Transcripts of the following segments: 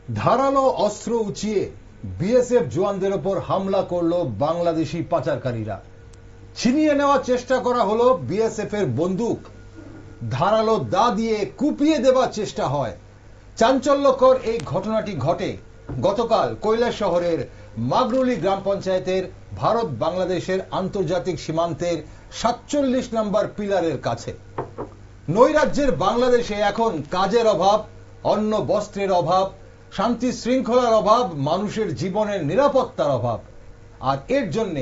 ধারালো অস্ত্র উঁচিয়ে বিএসএফ জওয়ানদের ওপর হামলা করলো বাংলাদেশি পাচারকারীরা। ছিনিয়ে নেওয়ার চেষ্টা করা হলো বিএসএফ এর বন্দুক। ধারালো দা দিয়ে কুপিয়ে দেওয়ার চেষ্টা হয়। চাঞ্চল্যকর এই ঘটনাটি ঘটে গতকাল কৈলাসহরের মাগরুলি গ্রাম পঞ্চায়েতের ভারত বাংলাদেশের আন্তর্জাতিক সীমান্তের ৪৭ নম্বর পিলারের কাছে। নৈরাজ্যের বাংলাদেশে এখন কাজের অভাব, অন্ন বস্ত্রের অভাব, শান্তি শৃঙ্খলার অভাব, মানুষের জীবনের নিরাপত্তার অভাব। আর এর জন্য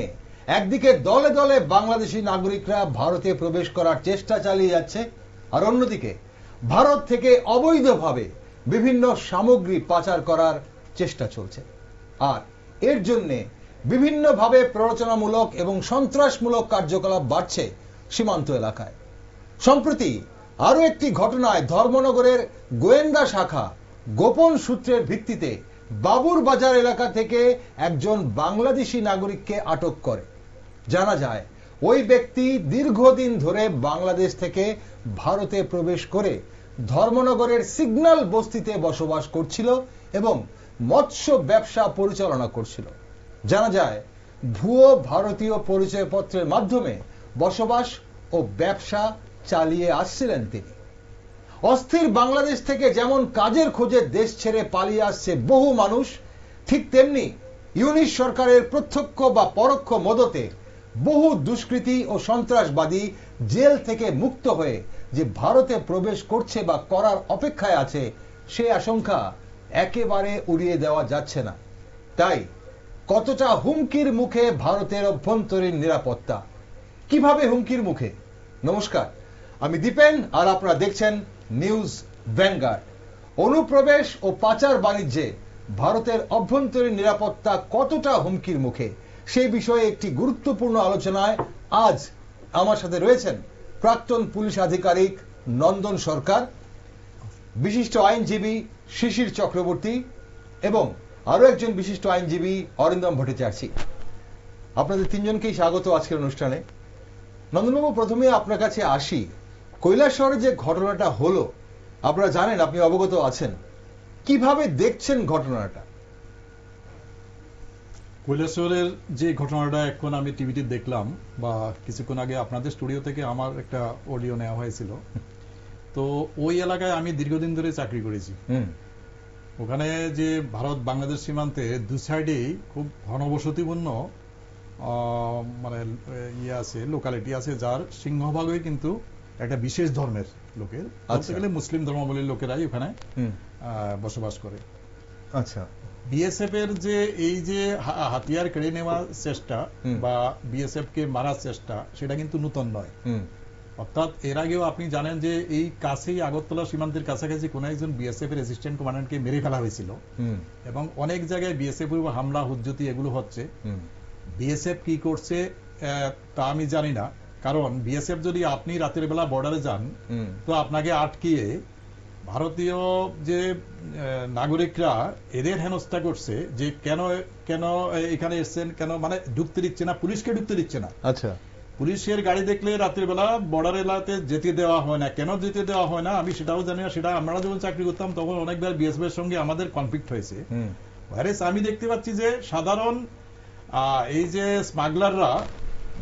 একদিকে দলে দলে বাংলাদেশি নাগরিকরা ভারতে প্রবেশ করার চেষ্টা চালিয়ে যাচ্ছে, আর অন্যদিকে ভারত থেকে অবৈধভাবে বিভিন্ন সামগ্রী পাচার করার চেষ্টা চলছে। আর এর জন্য বিভিন্নভাবে প্ররোচনামূলক এবং সন্ত্রাসমূলক কার্যকলাপ বাড়ছে সীমান্ত এলাকায়। সম্প্রতি আরো একটি ঘটনায় ধর্মনগরের গোয়েন্দা শাখা গোপন সূত্রের ভিত্তিতে বাবুর বাজার এলাকা থেকে একজন বাংলাদেশি নাগরিককে আটক করে। জানা যায় ওই ব্যক্তি দীর্ঘদিন ধরে বাংলাদেশ থেকে ভারতে প্রবেশ করে ধর্মনগরের সিগন্যাল বস্তিতে বসবাস করছিল এবং মৎস্য ব্যবসা পরিচালনা করছিল। জানা যায় ভুয়ো ভারতীয় পরিচয়পত্রের মাধ্যমে বসবাস ও ব্যবসা চালিয়ে আসছিলেন তিনি। অস্থির বাংলাদেশ থেকে যেমন কাজের খোঁজে দেশ ছেড়ে পালিয়ে আসছে বহু মানুষ, ঠিক তেমনি ইউনিশ সরকারের প্রত্যক্ষ বা পরোক্ষ মদতে বহু দুষ্কৃতী ও সন্ত্রাসবাদী জেল থেকে মুক্ত হয়ে যে ভারতে প্রবেশ করছে বা করার অপেক্ষায় আছে, সে আশঙ্কা একেবারে উড়িয়ে দেওয়া যাচ্ছে না। তাই কতটা হুমকির মুখে ভারতের অভ্যন্তরীণ নিরাপত্তা, কিভাবে হুমকির মুখে? নমস্কার, আমি দীপেন আর আপনারা দেখছেন নিউজ ভ্যানগার্ড। অনুপ্রবেশ ও পাচার বাণিজ্যে ভারতের অভ্যন্তরীণ নিরাপত্তা কতটা হুমকির মুখে, সেই বিষয়ে একটি গুরুত্বপূর্ণ আলোচনায় আজ আমার সাথে রয়েছেন প্রাক্তন পুলিশ আধিকারিক নন্দন সরকার, বিশিষ্ট আইনজীবী শিশির চক্রবর্তী এবং আরো একজন বিশিষ্ট আইনজীবী অরিন্দম ভট্টাচার্য। আপনাদের তিনজনকেই স্বাগত আজকের অনুষ্ঠানে। নন্দনবাবু, প্রথমে আপনার কাছে আসি। কৈলাসহরে যে ঘটনাটা হলো, আপনারা জানেন, আপনি অবগত আছেন, কিভাবে দেখছেন ঘটনাটা? কৈলাসহরের যে ঘটনাটা এখন আমি টিভিতে দেখলাম, বা কিছুক্ষণ আগে আপনাদের স্টুডিও থেকে আমার একটা অডিও নেওয়া হয়েছিল, তো ওই এলাকায় আমি দীর্ঘদিন ধরে চাকরি করেছি। ওখানে যে ভারত বাংলাদেশ সীমান্তে দু সাইডেই খুব ঘনবসতিপূর্ণ মানে ইয়ে আছে, লোকালিটি আছে, যার সিংহভাগই কিন্তু একটা বিশেষ ধর্মের লোকের, বলতে গেলে মুসলিম ধর্মাবলীর লোকেরাই ওখানে বসবাস করে। আচ্ছা, বিএসএফ এর যে এই যে হাতিয়ার কেড়ে নেওয়ার চেষ্টা বা বিএসএফ কে মারার চেষ্টা, সেটা কিন্তু নতুন নয়। অর্থাৎ এর আগেও আপনি জানেন যে এই কাছেই আগরতলা সীমান্তের কাছাকাছি কোন একজন বিএসএফ এর অ্যাসিস্ট্যান্ট কমান্ডারকে মেরে ফেলা হয়েছিল এবং অনেক জায়গায় বিএসএফ এর হামলা হুজ্জতি এগুলো হচ্ছে। বিএসএফ কি করছে তা আমি জানি না, কারণ বিএসএফ যদি আপনি রাতের বেলা বর্ডারে যান তো আপনাকে আটকিয়ে ভারতীয় যে নাগরিকরা এদের হেনস্থা করছে যে কেন কেন এখানে এসছেন, কেন মানে ঢুকতে দিচ্ছে না, পুলিশকে ঢুকতে দিচ্ছে না। আচ্ছা, পুলিশের গাড়ি দেখলে রাতের বেলা বর্ডার এলাকাতে যেতে দেওয়া হয় না। কেন যেতে দেওয়া হয় না আমি সেটাও জানি না। সেটা আমরা যখন চাকরি করতাম তখন অনেকবার বিএসএফ এর সঙ্গে আমাদের কনফ্লিক্ট হয়েছে। আমি দেখতে পাচ্ছি যে সাধারণ এই যে স্মাগলাররা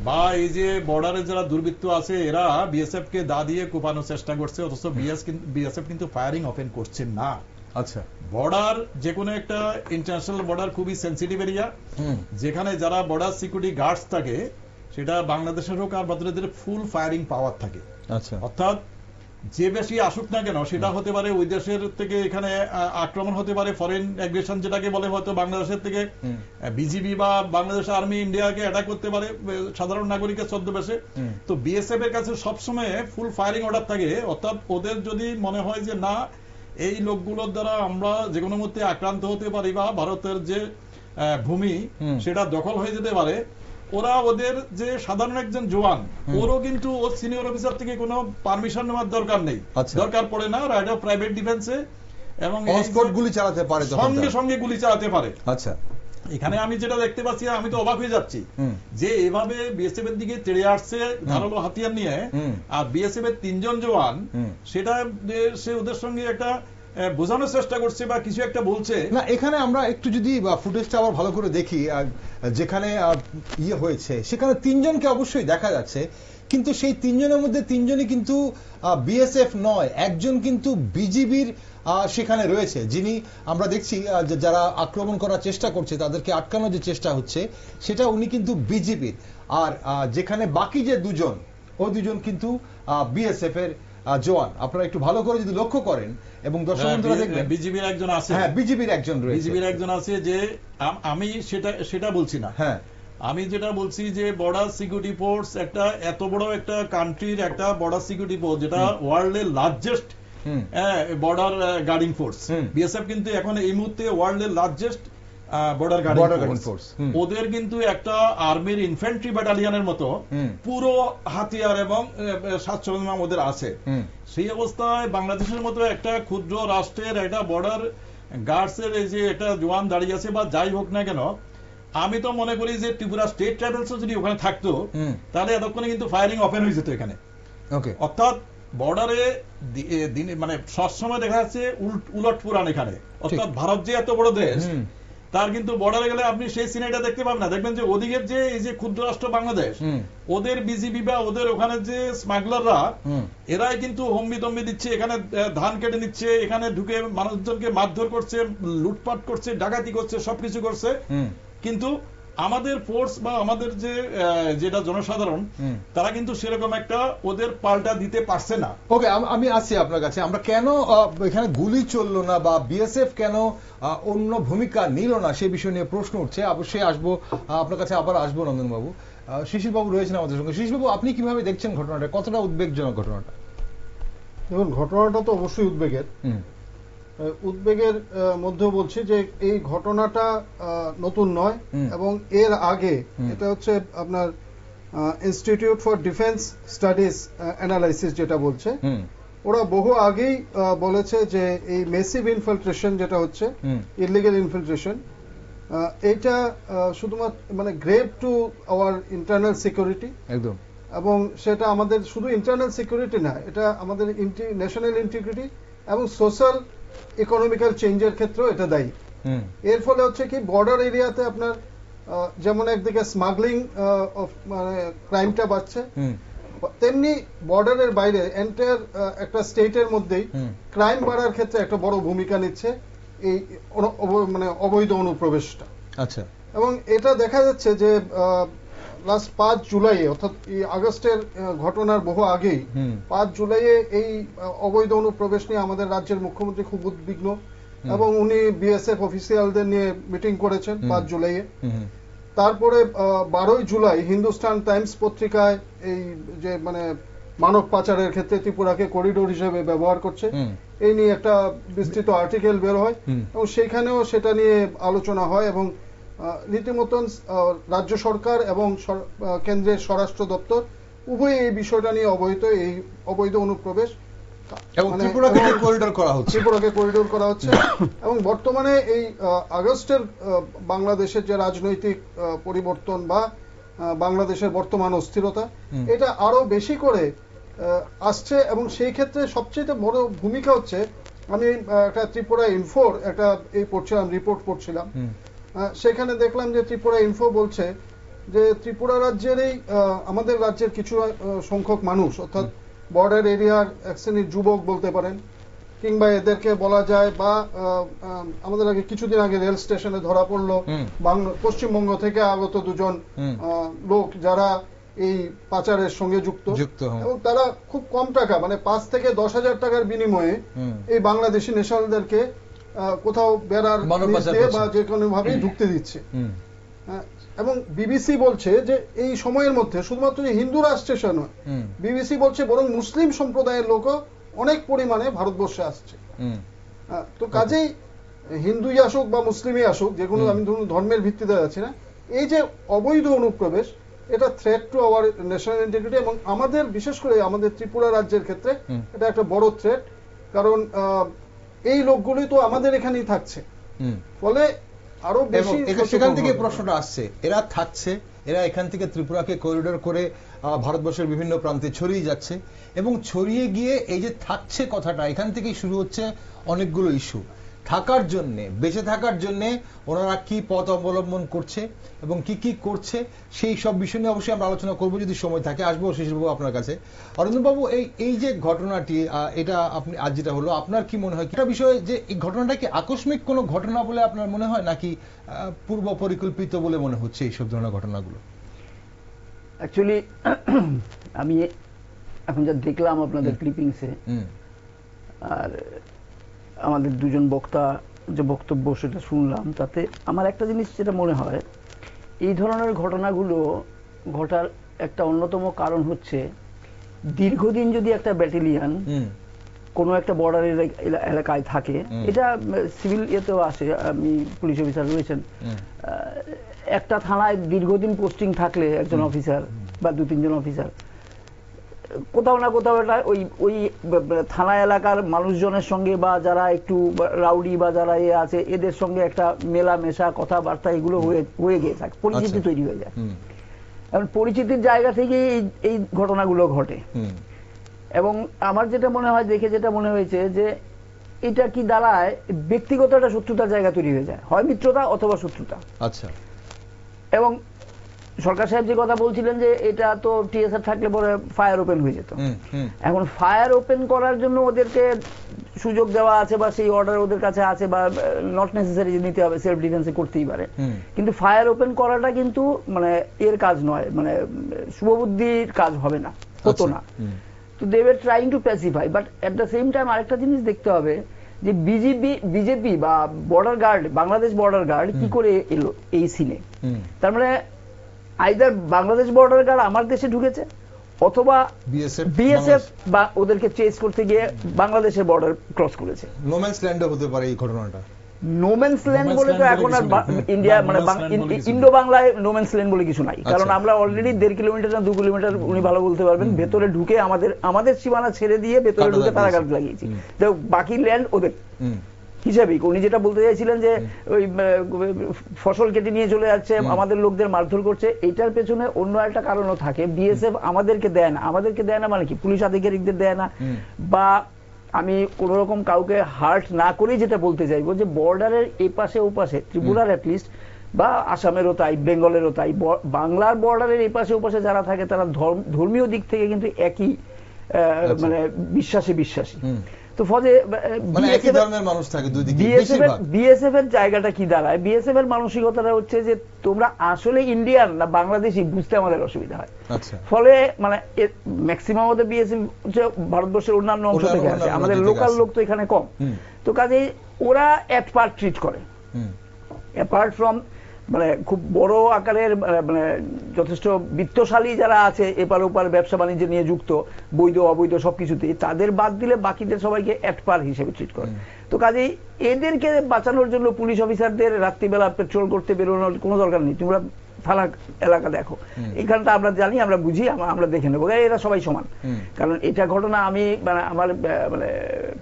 বা এই যে বর্ডারে যারা দুর্বৃত্ত আছে, এরা বিএসএফ কে দা দিয়ে কোপানোর চেষ্টা করছে, অথচ বিএসএফ কিন্তু ফায়ারিং ওপেন করছে না। আচ্ছা, বর্ডার যে কোনো একটা ইন্টারন্যাশনাল বর্ডার খুবই সেন্সিটিভ এরিয়া, যেখানে যারা বর্ডার সিকিউরিটি গার্ডস থাকে সেটা বাংলাদেশের হোক আর বাংলাদেশের ফুল ফায়ারিং পাওয়ার থাকে। আচ্ছা, অর্থাৎ যে বেশি আসুক না কেন, সেটা হতে পারে ওই দেশের থেকে এখানে আক্রমণ হতে পারে, ফরেন অ্যাগ্রেশন যেটাকে বলে, হয়তো বাংলাদেশের থেকে বিজিবি বা বাংলাদেশ আর্মি ইন্ডিয়াকে অ্যাটাক করতে পারে সাধারণ নাগরিকের ছদ্মবেশে। তো বিএসএফ এর কাছে সবসময় ফুল ফায়ারিং অর্ডার থাকে। অর্থাৎ ওদের যদি মনে হয় যে না, এই লোকগুলোর দ্বারা আমরা যে কোনো মুহূর্তে আক্রান্ত হতে পারি বা ভারতের যে ভূমি সেটা দখল হয়ে যেতে পারে, ওরা ওদের যে সাধারণ একজন জওয়ান, ওরও কিন্তু ওর সিনিয়র অফিসার থেকে কোনো পারমিশন নেওয়ার দরকার নেই, দরকার পড়ে না। রাইট অফ প্রাইভেট ডিফেন্সে এবং গুলি চালাতে পারে, সঙ্গে সঙ্গে গুলি চালাতে পারে। আচ্ছা, এখানে আমি যেটা দেখতে পাচ্ছি, আমি তো অবাক হয়ে যাচ্ছি যে এভাবে বিএসএফ এর দিকে তেড়ে আসছে ধারালো হাতিয়ার নিয়ে, আর বিএসএফ এর 3 জন জওয়ান সেটা সে ওদের সঙ্গে একটা বোঝানোর চেষ্টা করছে বা কিছু একটা বলছে না। এখানে আমরা একটু যদি ফুটেজটা আবার ভালো করে দেখি, যেখানে ইয়ে হয়েছে সেখানে তিনজনকে অবশ্যই দেখা যাচ্ছে, কিন্তু সেই তিনজনের মধ্যে তিনজনই কিন্তু বিএসএফ নয়, একজন কিন্তু বিজিবির সেখানে রয়েছে, যিনি আমরা দেখছি যারা আক্রমণ করার চেষ্টা করছে তাদেরকে আটকানোর যে চেষ্টা হচ্ছে সেটা উনি কিন্তু বিজিবির। আর যেখানে বাকি যে দুজন, ওই দুজন কিন্তু বিএসএফ এর জওয়ান। আপনারা একটু ভালো করে যদি লক্ষ্য করেন এবং দর্শক বন্ধুরা দেখবেন বিজিবির একজন আছে, হ্যাঁ বিজিবির একজন রয়েছে, বিজিবির একজন আছে। যে আমি সেটা বলছি না, হ্যাঁ আমি যেটা বলছি যে বর্ডার সিকিউরিটি ফোর্স একটা এত বড় একটা কান্ট্রির একটা বর্ডার সিকিউরিটি ফোর্স, যেটা ওয়ার্ল্ডের largest border guarding force. BSF কিন্তু এখন এই মুহূর্তে ওয়ার্ল্ডের লার্জেস্ট বর্ডার গার্ডিং ফোর্স। ওদের কিন্তু একটা আর্মির ইনফ্যান্ট্রি ব্যাটালিয়নের মতো পুরো হাতিয়ার এবং সাজসরঞ্জাম ওদের আছে। সেই অবস্থায় বাংলাদেশের মতো একটা ক্ষুদ্র রাষ্ট্রের একটা বর্ডার গার্ডস এর এই যে একটা জওয়ান দাঁড়িয়ে আছে বা যাই হোক না কেন, আমি তো মনে করি যে ত্রিপুরা স্টেট ট্রাইবেলস যদি ওখানে থাকতো তাহলে এতক্ষণে কিন্তু ফায়ারিং ওপেন হয়ে যেত এখানে। অর্থাৎ বর্ডারে মানে সবসময় দেখা যাচ্ছে উলট পুরান এখানে। অর্থাৎ ভারত যে এত বড় দেশ, তার কিন্তু বর্ডারে গেলে আপনি সেই সিনারিটা দেখতে পাবেন না। দেখবেন যে ওদিকের যে এই যে ক্ষুদ্র রাষ্ট্র বাংলাদেশ, ওদের বিজিবি বা ওদের ওখানে যে স্মাগলাররা, এরাই কিন্তু হম্বি তম্বি দিচ্ছে, এখানে ধান কেটে নিচ্ছে, এখানে ঢুকে মানুষজনকে মারধর করছে, লুটপাট করছে, ডাকাতি করছে, সবকিছু করছে। কিন্তু আমাদের ফোর্স বা আমাদের যেটা জনসাধারণ, তারা কিন্তু সেরকম একটা ওদের পাল্টা দিতে পারছে না। ওকে, আমি আসছি আপনার কাছে। আমরা কেন এখানে গুলি চললো না বা বিএসএফ কেন অন্য ভূমিকা নিল না সেই বিষয় নিয়ে প্রশ্ন উঠছে। অবশ্যই আসবো আপনার কাছে, আবার আসবো রঞ্জনবাবু। শিশির বাবু রয়েছেন আমাদের সঙ্গে। শিশির বাবু, আপনি কিভাবে দেখছেন ঘটনাটা? কতটা উদ্বেগজনক ঘটনাটা? দেখুন, ঘটনাটা তো অবশ্যই উদ্বেগের মধ্যেও বলছি যে এই ঘটনাটা নতুন নয়, এবং এর আগে এটা হচ্ছে আপনার institute for defence studies analysis যেটা বলছে, ওরা বহু আগেই বলেছে যে এই মেসিভ ইনফিলট্রেশন যেটা হচ্ছে, ইলিগাল ইনফিলট্রেশন, এটা শুধুমাত্র মানে grave to our internal security একদম, এবং সেটা আমাদের শুধু ইন্টারনাল সিকিউরিটি না, এটা আমাদের ন্যাশনাল ইন্টিগ্রিটি এবং সোশ্যাল ইকোনমিক্যাল চেঞ্জের ক্ষেত্রেও এটা দায়ী। এর ফলে হচ্ছে কি, বর্ডার এরিয়াতে আপনার যেমন একদিকে স্মাগলিং মানে ক্রাইমটা বাড়ছে, তেমনি বর্ডারের বাইরে এন্টায়ার একটা স্টেটের মধ্যেই ক্রাইম বাড়ার ক্ষেত্রে একটা বড় ভূমিকা নিচ্ছে এই মানে অবৈধ অনুপ্রবেশটা। আচ্ছা, এবং এটা দেখা যাচ্ছে যে লাস্ট 5 জুলাই, অর্থাৎ এই আগস্টের ঘটনার বহু আগেই 5 জুলাইয়ে এই অবৈধ অনুপ্রবেশ নিয়ে আমাদের রাজ্যের মুখ্যমন্ত্রী খুব উদ্বিগ্ন, এবং উনি বিএসএফ অফিসিয়ালদের নিয়ে মিটিং করেছেন 5 জুলাইয়ে। তারপরে 12 জুলাই হিন্দুস্তান টাইমস পত্রিকায় এই যে মানে মানব পাচারের ক্ষেত্রে ত্রিপুরাকে করিডোর হিসেবে ব্যবহার করছে, এই নিয়ে একটা বিস্তৃত আর্টিকেল বের হয়, এবং সেখানেও সেটা নিয়ে আলোচনা হয়, এবং রীতিমতন রাজ্য সরকার এবং কেন্দ্রের স্বরাষ্ট্র দপ্তর উভয় এই বিষয়টা নিয়ে অবহিত, এই অবৈধ অনুপ্রবেশ ত্রিপুরাকে করিডোর করা হচ্ছে। এবং বর্তমানে এই আগস্টের বাংলাদেশের যে রাজনৈতিক পরিবর্তন বা বাংলাদেশের বর্তমান অস্থিরতা, এটা আরো বেশি করে আসছে, এবং সেই ক্ষেত্রে সবচেয়ে বড় ভূমিকা হচ্ছে, আমি একটা ত্রিপুরা ইনফোর একটা রিপোর্ট পড়ছিলাম, সেখানে দেখলাম যে ত্রিপুরা ইনফো বলছে যে ত্রিপুরা রাজ্যের এই আমাদের রাজ্যের কিছু সংখ্যক মানুষ, অর্থাৎ বর্ডার এরিয়ার এক শ্রেণীর যুবক বলতে পারেন, কিংবা এদেরকে বলা যায়, বা আমাদের আগে কিছুদিন আগে রেল স্টেশনে ধরা পড়লো পশ্চিমবঙ্গ থেকে আগত দুজন লোক যারা এই পাচারের সঙ্গে যুক্ত, এবং তারা খুব কম টাকা, মানে 5 থেকে 10 হাজার টাকার বিনিময়ে এই বাংলাদেশি ন্যাশনালদেরকে কোথাও বেড়ার দিয়ে বা যে কোনো ভাবে ঢুকতে দিচ্ছে। এবং বিবিসি বলছে যে এই সময়ের মধ্যে শুধুমাত্র যে হিন্দু রাষ্ট্রে নয়, বিবিসি বলছে বরং মুসলিম সম্প্রদায়ের লোকও অনেক পরিমাণে ভারতবর্ষে আসছে। তো কাজেই হিন্দুই আসুক বা মুসলিমই আসুক, যে কোনো আমি ধর্মের ভিত্তিতে যাচ্ছি না, এই যে অবৈধ অনুপ্রবেশ, এটা threat to our national integrity, এবং আমাদের বিশেষ করে আমাদের ত্রিপুরা রাজ্যের ক্ষেত্রে এটা একটা বড় থ্রেট, কারণ এই লোকগুলি তো আমাদের এখানেই থাকছে, ফলে আরো বেশি। সেখান থেকে প্রশ্নটা আসছে, এরা থাকছে এরা এখান থেকে ত্রিপুরাকে করিডোর করে ভারতবর্ষের বিভিন্ন প্রান্তে ছড়িয়ে যাচ্ছে, এবং ছড়িয়ে গিয়ে এই যে থাকছে কথাটা, এখান থেকেই শুরু হচ্ছে অনেকগুলো ইস্যু। থাকার জন্য, বেঁচে থাকার জন্য ওনারা কি পথ অবলম্বন করছে এবং কি কি করছে, সেই সব বিষয় নিয়ে অবশ্যই আমরা আলোচনা করবো যদি সময় থাকে। আসবো শিশিরবাবু আপনার কাছে। অরিন্দমবাবু, এই যে ঘটনাটি, এটা আপনি আজ যেটা হলো, আপনার কি মনে হয় একটা বিষয় যে এই ঘটনাটা কি আকস্মিক কোনো ঘটনা বলে আপনার মনে হয়, নাকি পূর্ব পরিকল্পিত বলে মনে হচ্ছে এইসব ধরনের ঘটনাগুলো? অ্যাকচুয়ালি আমি এখন যা দেখলাম আপনাদের ক্লিপিংসে, আর আমাদের দুজন বক্তা যে বক্তব্য সেটা শুনলাম, তাতে আমার একটা জিনিস যেটা মনে হয়, এই ধরনের ঘটনাগুলো ঘটার একটা অন্যতম কারণ হচ্ছে দীর্ঘদিন যদি একটা ব্যাটালিয়ান কোনো একটা বর্ডারের এলাকায় থাকে, এটা সিভিল ইয়েতেও আসে, আপনি পুলিশ অফিসার রয়েছেন, একটা থানায় দীর্ঘদিন পোস্টিং থাকলে একজন অফিসার বা 2-3 জন অফিসার কোথাও না কোথাও এটা ওই থানা এলাকার মানুষজনের সঙ্গে বা যারা একটু রাউডি বা যারা আছে এদের সঙ্গে একটা মেলামেশা, কথাবার্তা এগুলো হয়ে গিয়ে থাকে, পরিচিতি তৈরি হয়ে যায়। এখন পরিচিতির জায়গা থেকে এই ঘটনাগুলো ঘটে। এবং আমার যেটা মনে হয়, দেখে যেটা মনে হয়েছে যে এটা কি দাঁড়ায়, ব্যক্তিগত একটা শত্রুতার জায়গা তৈরি হয়ে যায়, হয় মিত্রতা অথবা শত্রুতা। আচ্ছা। এবং সরকার সাহেব যে কথা বলছিলেন যে এটা তো টিএসআর থাকলে পরে ফায়ার ওপেন হয়ে যেত, এখন ফায়ার ওপেন করার জন্য ওদেরকে সুযোগ দেওয়া আছে বা সেই অর্ডার ওদের কাছে আছে, বা নট নেসেসারি নিতে হবে, সেলফ ডিফেন্সে করতেই পারে, কিন্তু ফায়ার ওপেন করাটা কিন্তু মানে এর কাজ নয়, মানে শুভবুদ্ধির কাজ হবে না, হতো না। তো they were trying to pacify, but at the same time আরেকটা জিনিস দেখতে হবে যে বিজেপি বা border guard, Bangladesh border guard কি করে এলো এই সিনে। তার মানে আইদার বাংলাদেশ বর্ডার গার্ড আমার দেশে ঢুকেছে, অথবা বিএসএফ বা ওদেরকে চেজ করতে গিয়ে বাংলাদেশের বর্ডার ক্রস করেছে। নোম্যান্স ল্যান্ডও হতে পারে এই ঘটনাটা। নোম্যান্স ল্যান্ড বলে তো এখন আর ইন্ডিয়া মানে ইন্ডো বাংলায় নোম্যান্স ল্যান্ড বলে কিছু নাই, কারণ আমরা অলরেডি 1.5 কিলোমিটার না 2 কিলোমিটার, উনি ভালো বলতে পারবেন, ভেতরে ঢুকে আমাদের সীমানা ছেড়ে দিয়ে ভেতরে ঢুকে তারা গাছ লাগিয়েছি, তো বাকি ল্যান্ড ওদের হিসাবে। উনি যেটা বলতে চাইছিলেন যে ওই ফসল কেটে নিয়ে চলে যাচ্ছে, আমাদের লোকদের মারধর করছে, এইটার পেছনে অন্য একটা কারণও থাকে। বিএসএফ আমাদেরকে দেয় না মানে কি, পুলিশ আধিকারিকদের দেয় না, বা আমি কোন রকম কাউকে হার্ট না করেই যেটা বলতে চাইবো যে বর্ডারের এই পাশে ও পাশে, ত্রিপুরার অ্যাটলিস্ট বা আসামেরও তাই, বেঙ্গলেরও তাই, বাংলার বর্ডারের এই পাশে ও পাশে যারা থাকে তারা ধর্মীয় দিক থেকে কিন্তু একই মানে বিশ্বাসী। তো ফলে বিএসএফ এর জায়গাটা কি দাঁড়ায়, বিএসএফ এর মানসিকতাটা হচ্ছে যে তোমরা আসলে ইন্ডিয়ান না বাংলাদেশি বুঝতে আমাদের অসুবিধা হয়। ফলে মানে ম্যাক্সিমাম ওদের বিএসএফ হচ্ছে ভারতবর্ষের অন্যান্য অংশ থেকে আসে, আমাদের লোকাল লোক তো এখানে কম, তো কাজেই ওরা অ্যাট পার্ট ট্রিট করে, অ্যাপার্ট ফ্রম মানে খুব বড় আকারের মানে যথেষ্ট বিত্তশালী যারা আছে এপার ওপার ব্যবসা বাণিজ্য নিয়ে যুক্ত, বৈধ অবৈধ সবকিছুতেই, তাদের বাদ দিলে বাকিদের সবাইকে অ্যাট পার হিসেবে ট্রিট করে। তো কাজেই এদেরকে বাঁচানোর জন্য পুলিশ অফিসারদের রাত্রিবেলা পেট্রোল করতে বেরোনোর কোনো দরকার নেই। তোমরা থানা এলাকা দেখো, এখানটা আমরা জানি, আমরা বুঝি, আমরা দেখে নেবো, এরা সবাই সমান। কারণ এটা ঘটনা আমি মানে আমার মানে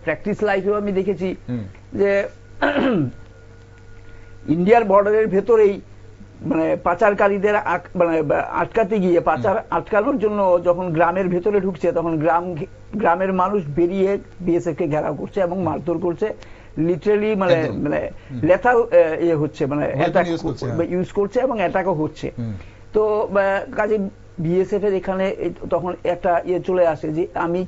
প্র্যাকটিস লাইফেও আমি দেখেছি যে ইন্ডিয়ার বর্ডারের ভেতরেই মানে পাচারকারীদের মানে আটকাতে গিয়ে, পাচার আটকানোর জন্য যখন গ্রামের ভেতরে ঢুকছে, তখন গ্রামের মানুষ বেরিয়ে বিএসএফ কে ঘেরাও করছে এবং মারধর করছে, লিটারালি মানে লেথাল ইয়ে হচ্ছে, মানে অ্যাটাক ইউজ করছে এবং অ্যাটাকও হচ্ছে। তো কাজে বিএসএফ এর এখানে তখন একটা ইয়ে চলে আসে যে আমি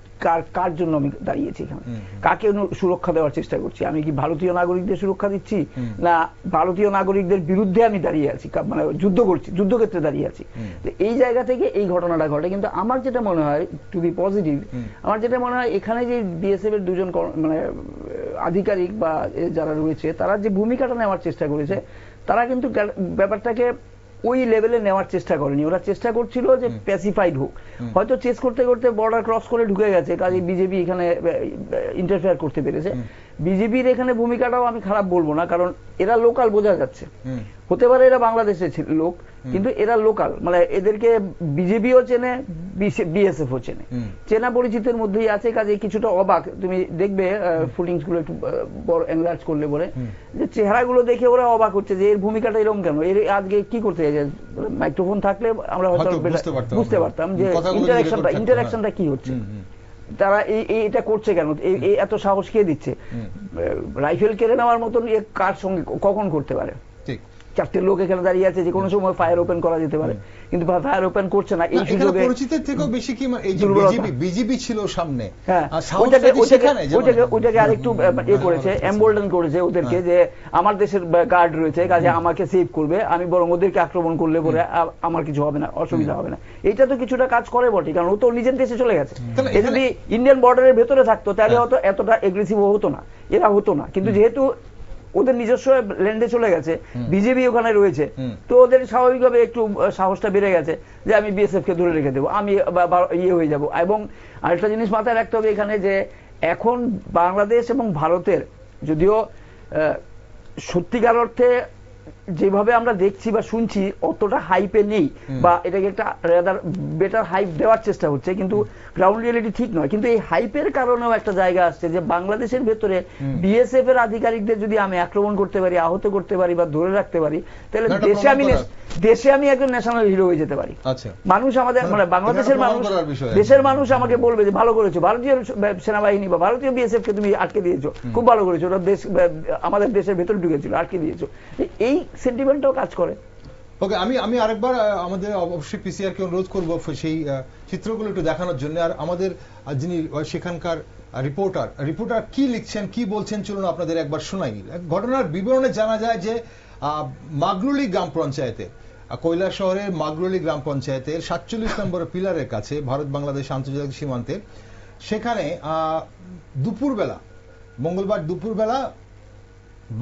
কার জন্য আমি দাঁড়িয়েছি এখানে, কাকে সুরক্ষা দেওয়ার চেষ্টা করছি, আমি কি ভারতীয় নাগরিকদের সুরক্ষা দিচ্ছি না ভারতীয় নাগরিকদের বিরুদ্ধে আমি দাঁড়িয়ে আছি, মানে যুদ্ধ করছি, যুদ্ধক্ষেত্রে দাঁড়িয়ে আছি। এই জায়গা থেকে এই ঘটনাটা ঘটে। কিন্তু আমার যেটা মনে হয়, টু বি পজিটিভ, আমার যেটা মনে হয় এখানে যে বিএসএফ এর দুজন মানে আধিকারিক বা যারা রয়েছে, তারা যে ভূমিকাটা নেওয়ার চেষ্টা করেছে, তারা কিন্তু ব্যাপারটাকে ওই লেভেলে নেওয়ার চেষ্টা করেনি। ওরা চেষ্টা করছিল যে প্যাসিফাইড হোক, হয়তো চেস করতে করতে বর্ডার ক্রস করে ঢুকে গেছে, কাজে বিজেপি এখানে ইন্টারফেয়ার করতে পেরেছে। বিজেপির এখানে ভূমিকাটাও আমি খারাপ বলবো না, কারণ এরা লোকাল বোঝা যাচ্ছে। হতে পারে এরা বাংলাদেশের লোক, কিন্তু এরা লোকাল, মানে এদেরকে বিজেপিও চেনে, বিএসএফও চেনে, চেনা পরিচিতের মধ্যেই আছে। কাজে কিছুটা অবাক, তুমি দেখবে ফুটিংস গুলো একটু বড় এনলার্জ করলে পরে যে চেহারাগুলো দেখে ওরা অবাক হচ্ছে যে এর ভূমিকাটা এরকম কেন, এর আজকে কি করতে যায়। মাইক্রোফোন থাকলে আমরা হয়তো বুঝতে পারতাম যে ইন্টারাকশনটা কি হচ্ছে, তারা এটা করছে কেন, এত সাহস কে দিচ্ছে। রাইফেল কেড়ে নেওয়ার মতন কার সঙ্গে কখন করতে পারে? চারটে লোক এখানে দাঁড়িয়ে আছে, যে কোনো সময় ফায়ার ওপেন করা যেতে পারে, কিন্তু ফায়ার ওপেন করছে না। এই সুযোগে পরিচিতের থেকেও বেশি কি এই যে বিজেপি ছিল সামনে, হ্যাঁ ওইটাকে আরেকটু করেছে, এমবোল্ডেন করেছে ওদেরকে, যে আমার দেশের গার্ড রয়েছে, কাজে আমাকে সেভ করবে, আমি বরং ওদেরকে আক্রমণ করলে পরে আমার কিছু হবে না, অসুবিধা হবে না। এইটা তো কিছুটা কাজ করে বটে, কারণ ও তো নিজের দেশে চলে গেছে। এ যদি ইন্ডিয়ান বর্ডারের ভেতরে থাকতো তাহলে হয়তো এতটা এগ্রেসিভ হতো না, এরা হতো না। কিন্তু যেহেতু ওদের নিজস্ব ল্যান্ডে চলে গেছে, বিজেপি ওখানে রয়েছে, তো ওদের স্বাভাবিকভাবে একটু সাহসটা বেড়ে গেছে যে আমি বিএসএফ কে ধরে রেখে দেবো, আমি ইয়ে হয়ে যাব। এবং আরেকটা জিনিস মাথায় রাখতে হবে এখানে, যে এখন বাংলাদেশ এবং ভারতের যদিও সত্যিকার অর্থে যেভাবে আমরা দেখছি বা শুনছি অতটা হাইপে নেই, বা এটাকে একটা রাদার বেটার হাইপ দেওয়ার চেষ্টা হচ্ছে, কিন্তু গ্রাউন্ড রিয়েলিটি ঠিক নয়। কিন্তু এই হাইপের কারণেও একটা জায়গা আসছে যে বাংলাদেশের ভেতরে বিএসএফ এর আধিকারিকদের যদি আমি আক্রমণ করতে পারি, আহত করতে পারি বা ধরে রাখতে পারি, তাহলে দেশে আমি একজন ন্যাশনাল হিরো হয়ে যেতে পারি। মানুষ আমাদের, মানে বাংলাদেশের মানুষ, দেশের মানুষ আমাকে বলবে যে ভালো করেছো, ভারতীয় সেনাবাহিনী বা ভারতীয় বিএসএফ কে তুমি আটকে দিয়েছো, খুব ভালো করেছো, ওরা দেশ আমাদের দেশের ভেতরে ঢুকেছিল, আটকে দিয়েছো। এই সেন্টিমেন্টটাও কাজ করে। ওকে, আমি আরেকবার আমাদের অবশ্যই পিসিআর কে অনুরোধ করবো সেই চিত্রগুলো একটু দেখানোর জন্য। আর আমাদের যিনি সেখানকার রিপোর্টার কি লিখছেন, কি বলছেন, চলুন আপনাদের একবার শোনাই। ঘটনার বিবরণে জানা যায় যে মাগরুলি গ্রাম পঞ্চায়েতে, কৈলাস শহরের মাগরুলি গ্রাম পঞ্চায়েতের 47 নম্বর পিলারের কাছে ভারত বাংলাদেশ আন্তর্জাতিক সীমান্তে, সেখানে দুপুরবেলা, মঙ্গলবার দুপুরবেলা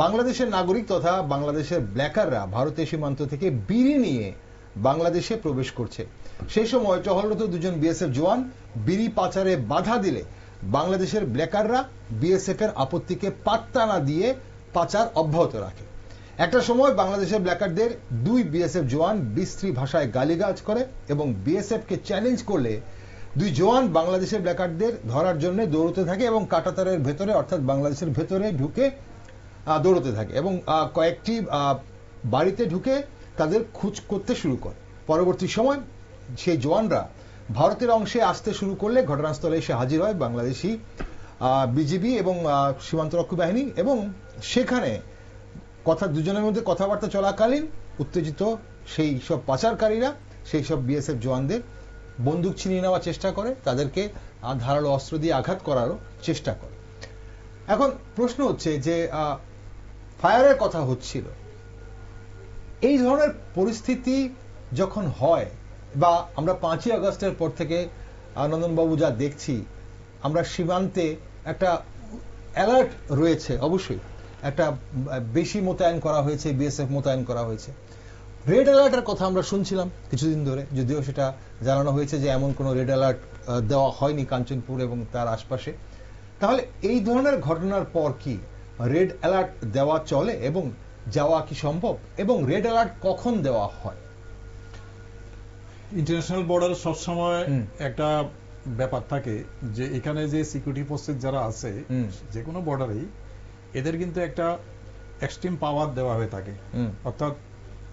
বাংলাদেশের নাগরিক তথা বাংলাদেশের ব্ল্যাকাররা ভারতের সীমান্ত থেকে বিড়ি নিয়ে বাংলাদেশে প্রবেশ করছে। সেই সময় টহলরত দুজন বিএসএফ জওয়ান বিড়ি পাচারে বাধা দিলে বাংলাদেশের ব্ল্যাকাররা বিএসএফ এর আপত্তিকে পাত্তা না দিয়ে পাচার অব্যাহত রাখে। একটা সময় বাংলাদেশের ব্ল্যাকারদের দুই বিএসএফ জওয়ান বিশ্রী ভাষায় গালিগালাজ করে এবং বিএসএফ কে চ্যালেঞ্জ করলে দুই জওয়ান বাংলাদেশের ব্ল্যাকারদের ধরার জন্য দৌড়তে থাকে এবং কাঁটাতারের ভেতরে অর্থাৎ বাংলাদেশের ভেতরে ঢুকে দৌড়তে থাকে এবং কয়েকটি বাড়িতে ঢুকে তাদের খোঁজ করতে শুরু করে। পরবর্তী সময় সেই জওয়ানরা ভারতের অংশে আসতে শুরু করলে ঘটনাস্থলে এসে হাজির হয় বাংলাদেশি বিজিবি এবং সীমান্তরক্ষী বাহিনী, এবং সেখানে দুজনের মধ্যে কথাবার্তা চলাকালীন উত্তেজিত সেই সব পাচারকারীরা সেই সব বিএসএফ জওয়ানদের বন্দুক ছিনিয়ে নেওয়ার চেষ্টা করে, তাদেরকে ধারালো অস্ত্র দিয়ে আঘাত করারও চেষ্টা করে। এখন প্রশ্ন হচ্ছে যে ফায়ারের কথা হচ্ছিল, এই ধরনের পরিস্থিতি যখন হয়, বা আমরা 5ই আগস্টের পর থেকে নন্দনবাবু যা দেখছি, আমরা সীমান্তে একটা অ্যালার্ট রয়েছে, অবশ্যই একটা বেশি মোতায়েন করা হয়েছে, বিএসএফ মোতায়েন করা হয়েছে। রেড অ্যালার্টের কথা আমরা শুনছিলাম কিছুদিন ধরে, যদিও সেটা জানানো হয়েছে যে এমন কোনো রেড অ্যালার্ট দেওয়া হয়নি কাঞ্চনপুর এবং তার আশপাশে। তাহলে এই ধরনের ঘটনার পর কি রেড অ্যালার্ট দেওয়া চলে এবং যাওয়া কি সম্ভব, এবং রেড অ্যালার্ট কখন দেওয়া হয়? ইন্টারন্যাশনাল বর্ডার সবসময় একটা ব্যাপার থাকে যে এখানে যে সিকিউরিটি ফোর্সেস যারা আছে যে কোনো বর্ডারেই, এদের কিন্তু একটা এক্সট্রিম পাওয়ার দেওয়া হয়ে থাকে, অর্থাৎ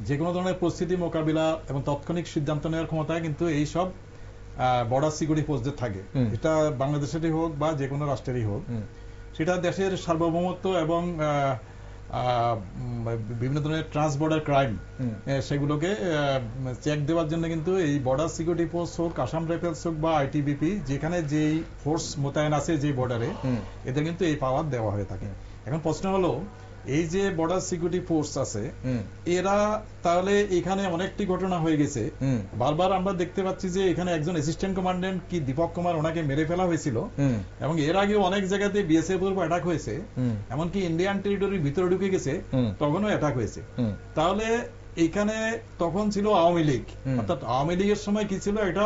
যে কোনো ধরনের পরিস্থিতি মোকাবিলা এবং তাৎক্ষণিক সিদ্ধান্ত নেওয়ার ক্ষমতা কিন্তু এই সব বর্ডার সিকিউরিটি ফোর্সদের থাকে। এটা বাংলাদেশেরই হোক বা যে কোনো রাষ্ট্রেরই হোক, সেটা দেশের সার্বভৌমত্ব এবং বিভিন্ন ধরনের ট্রান্স বর্ডার ক্রাইম সেগুলোকে চেক দেওয়ার জন্য কিন্তু এই বর্ডার সিকিউরিটি ফোর্স হোক, আসাম রাইফেলস হোক বা আইটিবিপি, যেখানে যেই ফোর্স মোতায়েন আছে যে বর্ডারে, এদের কিন্তু এই পাওয়ার দেওয়া হয়ে থাকে। এখন প্রশ্ন হলো, এই যে বর্ডার সিকিউরিটি ফোর্স আছে, এরা তাহলে এখানে অনেকটি ঘটনা হয়ে গেছে। বারবার আমরা দেখতে পাচ্ছি যে এখানে একজন অ্যাসিস্ট্যান্ট কমান্ডেন্ট কি দীপক কুমার, ওনাকে মেরে ফেলা হয়েছিল, এবং এর আগে অনেক জায়গাতে বিএসএফ এর উপর অ্যাটাক হয়েছে, এমনকি ইন্ডিয়ান টেরিটরির ভিতরে ঢুকে গেছে, তখনও অ্যাটাক হয়েছে। তাহলে এখানে তখন ছিল আওয়ামী লীগ, অর্থাৎ আওয়ামী লীগের সময় কি ছিল, এটা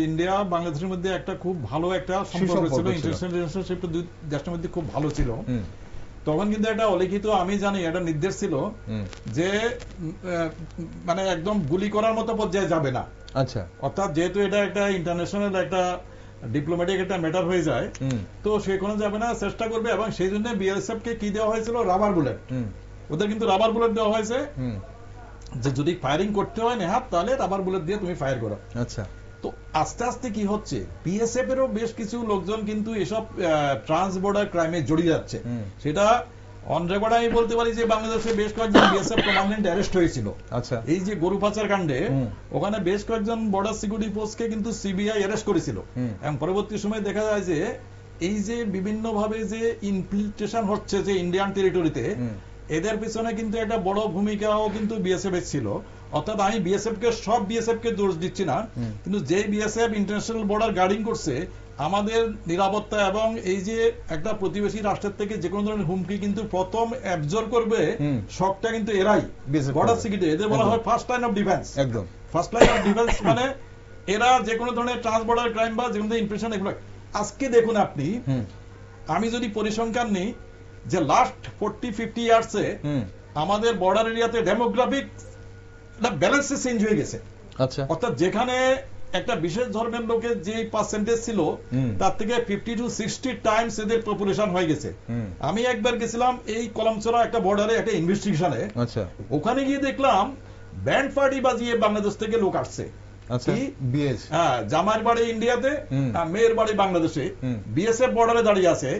ইন্ডিয়া বাংলাদেশের মধ্যে একটা খুব ভালো একটা সম্পর্ক ছিল, ইন্টারন্যাশনাল রিলেশনশিপ দুই দেশের মধ্যে খুব ভালো ছিল। তখন কিন্তু একটা অলিখিত, আমি জানি একটা নির্দেশ ছিল যে মানে একদম গুলি করার মতো পর্যায়ে যাবে না। আচ্ছা, অর্থাৎ যেহেতু এটা একটা ইন্টারন্যাশনাল একটা ডিপ্লোম্যাটিক একটা ম্যাটার হয়ে যায়, তো সেখানে যাবে না, চেষ্টা করবে। এবং সেই জন্য বিএসএফ কে কি দেওয়া হয়েছিল, রাবার বুলেট। ওদের কিন্তু রাবার বুলেট দেওয়া হয়েছে যে যদি ফায়ারিং করতে হয় নেহাত, তাহলে রাবার বুলেট দিয়ে তুমি ফায়ার করো। আচ্ছা। তো আস্তে আস্তে কি হচ্ছে, বিএসএফ এরও বেশ কিছু লোকজন কিন্তু এসব ট্রান্স বর্ডার ক্রাইমে জড়িয়ে যাচ্ছে। সেটা অন রেকর্ড আমি বলতে পারি যে বাংলাদেশে বেশ কয়েকজন বিএসএফ কমান্ডেন্ট অ্যারেস্ট হয়েছিল। আচ্ছা। এই যে গরু পাচার কাণ্ডে ওখানে বেশ কয়েকজন বর্ডার সিকিউরিটি ফোর্সকে কিন্তু সিবিআই অ্যারেস্ট করেছিল। এবং পরবর্তী সময় দেখা যায় যে এই যে বিভিন্ন ভাবে যে ইনফিল্ট্রেশন হচ্ছে যে ইন্ডিয়ান টেরিটরিতে, এদের পিছনে কিন্তু একটা বড় ভূমিকাও কিন্তু বিএসএফ এর ছিল। অর্থাৎ আমি বিএসএফ কে সব বিএসএফ কে দোষ দিচ্ছি না, কিন্তু যে বিএসএফ ইন্টারন্যাশনাল বর্ডার গার্ডিং করছে, আমাদের নিরাপত্তা এবং এই যে একটা প্রতিবেশী রাষ্ট্রের থেকে যে কোনো ধরনের হুমকি কিন্তু প্রথম অ্যাবজর্ব করবে, শকটা কিন্তু এরাই, বর্ডার সিকিউরিটি। এদের বলা হয় ফার্স্ট লাইন অফ ডিফেন্স। একদম ফার্স্ট লাইন অফ ডিফেন্স, মানে এরা যে কোনো ধরনের ট্রান্স বর্ডার ক্রাইম বা যে কোনো ইনফিল্ট্রেশন এগুলো। আজকে দেখুন আপনি, আমি যদি পরিসংখ্যান নিই যে লাস্ট 40-50 ইয়ার্সে আমাদের বর্ডার এরিয়াতে ডেমোগ্রাফিক ব্যালেন্স চেঞ্জ হয়ে গেছে। আচ্ছা। অর্থাৎ যেখানে একটা বিশেষ ধর্মের লোকের যে পার্সেন্টেজ ছিল, তার থেকে 50 to 60 টাইমস এদের পপুলেশন হয়ে গেছে। আমি একবার গেছিলাম এই কলমচড়া একটা বর্ডারে একটা ইনভেস্টিগেশনে। আচ্ছা। ওখানে গিয়ে দেখলাম ব্যান্ড পার্টি বাজিয়ে বাংলাদেশ থেকে লোক আসছে। জামাইয়ের বাড়ি ইন্ডিয়াতে, মেয়ের বাড়ি বাংলাদেশে, বিএসএফ বর্ডারে দাঁড়িয়ে আছে।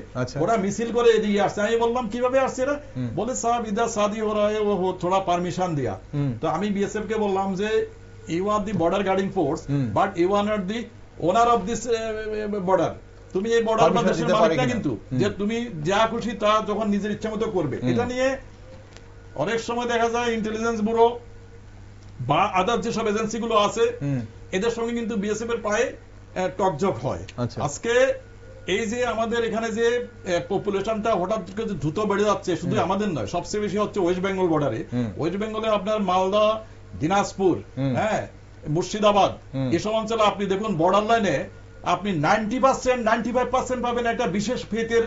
ওরা মিছিল করে এদিকে আসছে। আমি বললাম কিভাবে আসছে এরা? বলে সাহেব ইদার শাদি হো রহা হ্যায়, ও থোড়া পারমিশন দিয়া। তো আমি বিএসএফ কে বললাম যে you are the border guarding force, but you are not the owner of this border. তুমি এই বর্ডার বাংলাদেশের মালিক না, কিন্তু যে তুমি যা খুশি তা যখন নিজের ইচ্ছা মতো করবে। এটা নিয়ে অনেক সময় দেখা যায় ইন্টেলিজেন্স ব্যুরো বা আদার যেসব এজেন্সি গুলো আছে, এদের সঙ্গে কিন্তু বিএসএফ এর প্রায় টকজক হয়। আজকে এই যে আমাদের এখানে যে পপুলেশনটা হঠাৎ করে দ্রুত বেড়ে যাচ্ছে, শুধু আমাদের নয়, সবচেয়ে বেশি হচ্ছে ওয়েস্ট বেঙ্গল বর্ডারে। ওয়েস্ট বেঙ্গলে আপনার মালদা, দিনাজপুর, হ্যাঁ, মুর্শিদাবাদ, এসব অঞ্চলে আপনি দেখুন বর্ডার লাইনে আপনি 90%, 95% পাবেন একটা বিশেষ ফেতের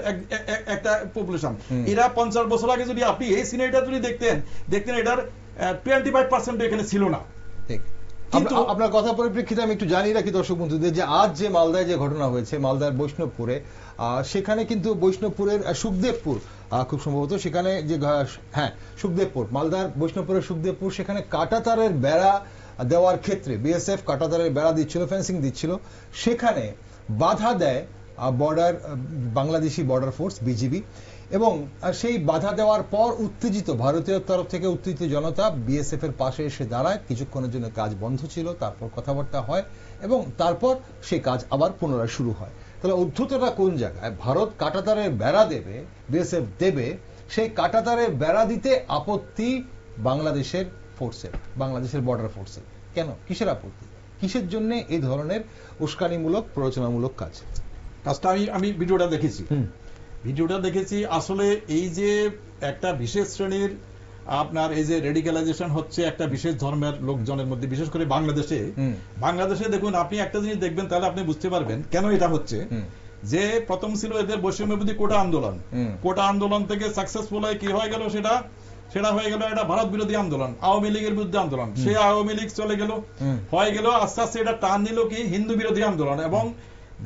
একটা পপুলেশন। এরা 50 বছর আগে যদি আপনি এই সিনারিটা যদি দেখতেন এটার 25% এখানে ছিল না। কিন্তু আপনার কথা পরিপ্রেক্ষিতে আমি একটু জানি রাখি দর্শক বন্ধুদের যে আজ যে মালদায় যে ঘটনা হয়েছে, মালদার বৈষ্ণবপুরে, সেখানে কিন্তু বৈষ্ণবপুরের সুখদেবপুর, খুব সম্ভবত সেখানে যে, হ্যাঁ সুখদেবপুর, মালদার বৈষ্ণবপুরের সুখদেবপুর, সেখানে কাঁটাতারের বেড়া দেওয়ার ক্ষেত্রে বিএসএফ কাঁটাতারের বেড়া দিচ্ছিল, ফেন্সিং দিচ্ছিল, সেখানে বাধা দেয় বাংলাদেশি বর্ডার ফোর্স বিজিবি। এবং সেই বাধা দেওয়ার পর উত্তেজিত ভারতীয় তরফ থেকে উত্তেজিত জনতা বিএসএফ এর পাশে এসে দাঁড়ায়। কিছুক্ষণের জন্য কাজ বন্ধ ছিল, তারপর কথাবার্তা হয় এবং তারপর সেই কাজ আবার পুনরায় শুরু হয়। তাহলে উদ্ধতটা কোন জায়গায়? ভারত কাঁটাতারের বেড়া দেবে, বিএসএফ দেবে, সেই কাঁটাতারের বেড়া দিতে আপত্তি বাংলাদেশের ফোর্সের, বাংলাদেশের বর্ডার ফোর্সের। কেন? কিসের আপত্তি? কিসের জন্য এই ধরনের উস্কানিমূলক, প্ররোচনামূলক কাজটা? আমি ভিডিওটা দেখেছি। আসলে এই যে একটা বিশেষ শ্রেণীর আপনার এই যে রেডিক্যালাইজেশন হচ্ছে একটা বিশেষ ধর্মের লোকজনের মধ্যে, বিশেষ করে বাংলাদেশে দেখুন, আপনি একটা জিনিস দেখবেন তাহলে আপনি বুঝতে পারবেন কেন এটা হচ্ছে। যে প্রথম ছিল এদের বৈষম্যবিরোধী কোটা আন্দোলন, কোটা আন্দোলন থেকে সাকসেসফুল হয়ে কি হয়ে গেল, সেটা হয়ে গেল একটা ভারত বিরোধী আন্দোলন, আওয়ামী লীগের বিরুদ্ধে আন্দোলন। সেই আওয়ামী লীগ চলে গেল, হয়ে গেল আস্তে আস্তে এটা টান নিল কি হিন্দু বিরোধী আন্দোলন। এবং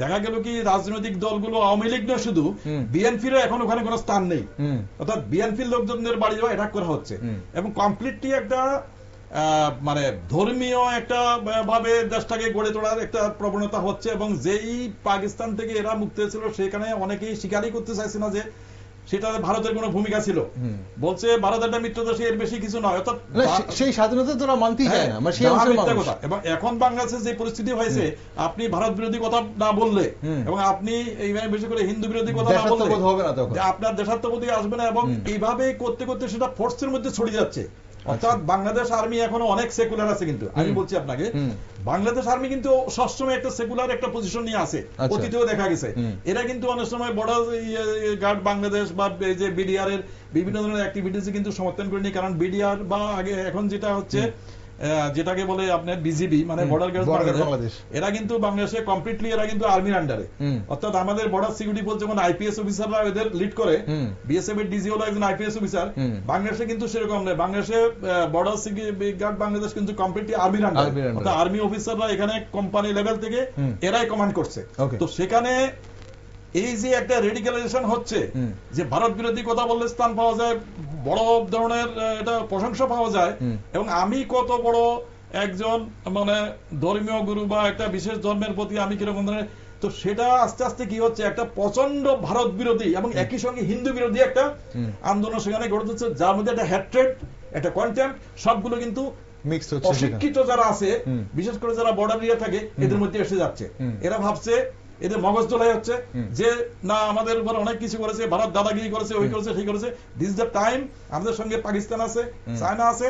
দেখা গেল কি রাজনৈতিক দলগুলো, আওয়ামী লীগ না শুধু, বিএনপিরও এখন ওখানে কোনো স্থান নেই। অর্থাৎ বিএনপির লোকজনদের বাড়িও অ্যাটাক করা হচ্ছে এবং কমপ্লিটলি একটা মানে ধর্মীয় একটা ভাবে দেশটাকে গড়ে তোলার একটা প্রবণতা হচ্ছে। এবং যেই পাকিস্তান থেকে এরা মুক্ত হয়েছিল, সেখানে অনেকেই স্বীকারই করতে চাইছে না যে সেটা ভারতের কোনো ভূমিকা ছিল। বলছে ভারত একটা মিত্র দেশ, এর বেশি কিছু নয়। অর্থাৎ সেই স্বাধীনতা তোরা মানতেই চায় না। এবং এখন বাংলাদেশে যে পরিস্থিতি হয়েছে, আপনি ভারত বিরোধী কথা না বললে এবং আপনি এইভাবে বেশি করে হিন্দু বিরোধী কথা না বললে আপনার দেশাত্মবোধী আসবে না। এবং এইভাবে করতে করতে সেটা ফোর্সের মধ্যে ছড়িয়ে যাচ্ছে। অর্থাৎ বাংলাদেশ আর্মি এখনো অনেক সেকুলার আছে, কিন্তু আমি বলছি আপনাকে, বাংলাদেশ আর্মি কিন্তু সবসময় একটা সেকুলার একটা পজিশন নিয়ে আছে, অতীতেও দেখা গেছে। এরা কিন্তু অনেক সময় বর্ডার গার্ড বাংলাদেশ বা যে বিডিআর এর বিভিন্ন ধরনের অ্যাক্টিভিটিস কিন্তু সমর্থন করেনি। কারণ বিডিআর বা আগে এখন যেটা হচ্ছে যেটাকে বলে আপনার বিজিবি মানে বর্ডার গার্ড বাংলাদেশ, এরা কিন্তু বাংলাদেশে কমপ্লিটলি এরা কিন্তু আর্মির আন্ডারে, অর্থাৎ আমাদের বর্ডার সিকিউরিটি বলতে যেমন আইপিএস অফিসাররা এদের লিড করে, বিএসএফ এর ডিজি হলো একজন আইপিএস অফিসার, বাংলাদেশে কিন্তু সেরকম নয়। বাংলাদেশে বর্ডার সিকিউরিটি গার্ড বাংলাদেশ কিন্তু কমপ্লিটলি আর্মির আন্ডারে, অর্থাৎ আর্মি অফিসাররা এখানে কোম্পানি লেভেল থেকে এরাই কমান্ড করছে। তো সেখানে এই যে একটা রেডিক্যালাইজেশন হচ্ছে, যে ভারত বিরোধী কথা বললে স্থান পাওয়া যায়, বড় ধরনের এটা প্রশংসা পাওয়া যায়, এবং আমি কত বড় একজন মানে ধর্মীয় গুরু বা একটা বিশেষ ধর্মের প্রতি আমি কিরকম ধরনের, তো সেটা আস্তে আস্তে কি হচ্ছে একটা প্রচন্ড ভারত বিরোধী এবং একই সঙ্গে হিন্দু বিরোধী একটা আন্দোলন সেখানে গড়ে তুলছে, যার মধ্যে একটা হ্যাট্রেড, একটা কন্টেম্প, সবগুলো কিন্তু মিক্স হচ্ছে। অশিক্ষিত যারা আছে, বিশেষ করে যারা বর্ডার এরিয়া থাকে, এদের মধ্যে এসে যাচ্ছে। এরা ভাবছে, এদের মগজ দোলাই হচ্ছে যে না আমাদের উপর অনেক কিছু করেছে, ভারত দাদাগিরি করেছে, ওই করেছে, সেই করেছে, দিস দ্য টাইম আমাদের সঙ্গে পাকিস্তান আছে, চায়না আছে,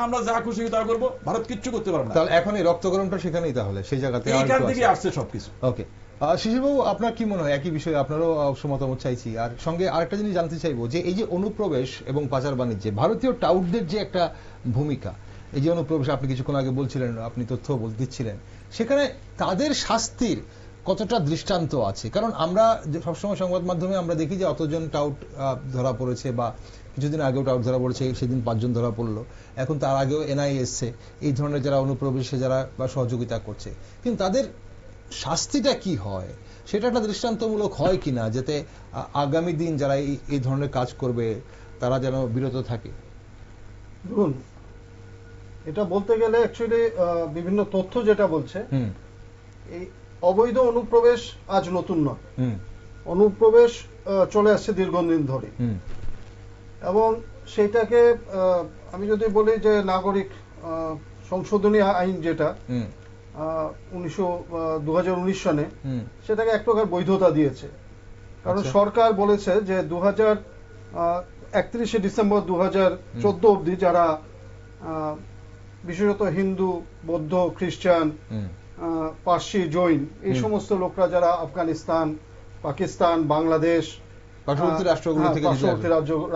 আমরা যা খুশি তা করবো, ভারত কিচ্ছু করতে পারবে না। তাহলে এখন এই রক্তগরমটা সেখানেই, তাহলে সেই জায়গাতে এইখান থেকে আসছে সবকিছু। ওকে, শিশিরবাবু আপনার কি মনে হয় একই বিষয়ে আপনারও মতামত চাইছি, আর সঙ্গে আরেকটা জিনিস জানতে চাইবো যে এই যে অনুপ্রবেশ এবং পাচার বাণিজ্যে ভারতীয় টাউটদের যে একটা ভূমিকা, এই যে অনুপ্রবেশ আপনি কিছুক্ষণ আগে বলছিলেন, আপনি তথ্য দিচ্ছিলেন, সেখানে তাদের শাস্তির কতটা দৃষ্টান্ত আছে? কারণ আমরা সবসময় সংবাদ মাধ্যমে আমরা দেখি যে অতজন টাউট ধরা পড়েছে, বা কিছুদিন আগেও টাউট ধরা পড়েছে, সেদিন 5 জন ধরা পড়লো, এখন তার আগেও এনআইএ এসছে, এই ধরনের যারা অনুপ্রবেশে যারা বা সহযোগিতা করছে, কিন্তু তাদের শাস্তিটা কি হয় সেটা একটা দৃষ্টান্তমূলক হয় কিনা, যাতে আগামী দিন যারা এই ধরনের কাজ করবে তারা যেন বিরত থাকে। দেখুন, এটা বলতে গেলে অ্যাকচুয়ালি বিভিন্ন তথ্য যেটা বলছে, এই অবৈধ অনুপ্রবেশ আজ নতুন নয়, অনুপ্রবেশ চলে আসছে দীর্ঘদিন ধরে, এবং সেইটাকে আমি যদি বলি যে নাগরিক সংশোধনী আইন যেটা 2019 সনে, সেটাকে এক প্রকার বৈধতা দিয়েছে। কারণ সরকার বলেছে যে 31শে ডিসেম্বর 2014 অবধি যারা বিশেষত হিন্দু, বৌদ্ধ, খ্রিস্টান, পার্সি, জৈন, এই সমস্ত লোকরা যারা আফগানিস্তান, পাকিস্তান, বাংলাদেশ, পার্শ্ববর্তী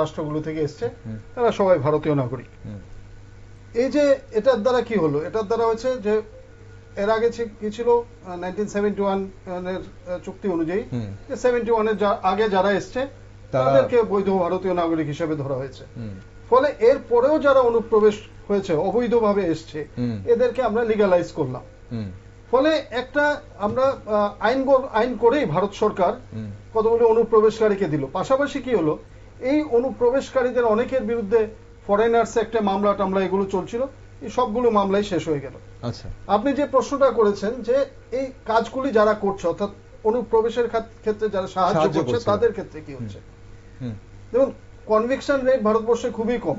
রাষ্ট্রগুলো থেকে এসছে, তারা সবাই ভারতীয় নাগরিক। এই যে এটার দ্বারা কি হলো, এটার দ্বারা হচ্ছে যে এর আগে কি ছিল 1971 এর চুক্তি অনুযায়ী, যে 71 এর আগে যারা এসছে তাদেরকে বৈধ ভারতীয় নাগরিক হিসেবে ধরা হয়েছে। ফলে এর পরেও যারা অনুপ্রবেশ হয়েছে, অবৈধভাবে এসছে, এদেরকে আমরা লিগালাইজ করলাম। ফলে একটা আমরা আইন করেই ভারত সরকার কতগুলো অনুপ্রবেশকারীকে দিল। পাশাপাশি কি হলো, এই অনুপ্রবেশকারীদের অনেকের বিরুদ্ধে ফরেনার্স একটা মামলা টামলা এগুলো চলছিল, এই সবগুলো মামলাই শেষ হয়ে গেল। আচ্ছা, আপনি যে প্রশ্নটা করেছেন যে এই কাজগুলি যারা করছে, অর্থাৎ অনুপ্রবেশের ক্ষেত্রে যারা সাহায্য করছে, তাদের ক্ষেত্রে কি হচ্ছে, দেখুন কনভিকশন রেট ভারতবর্ষে খুবই কম,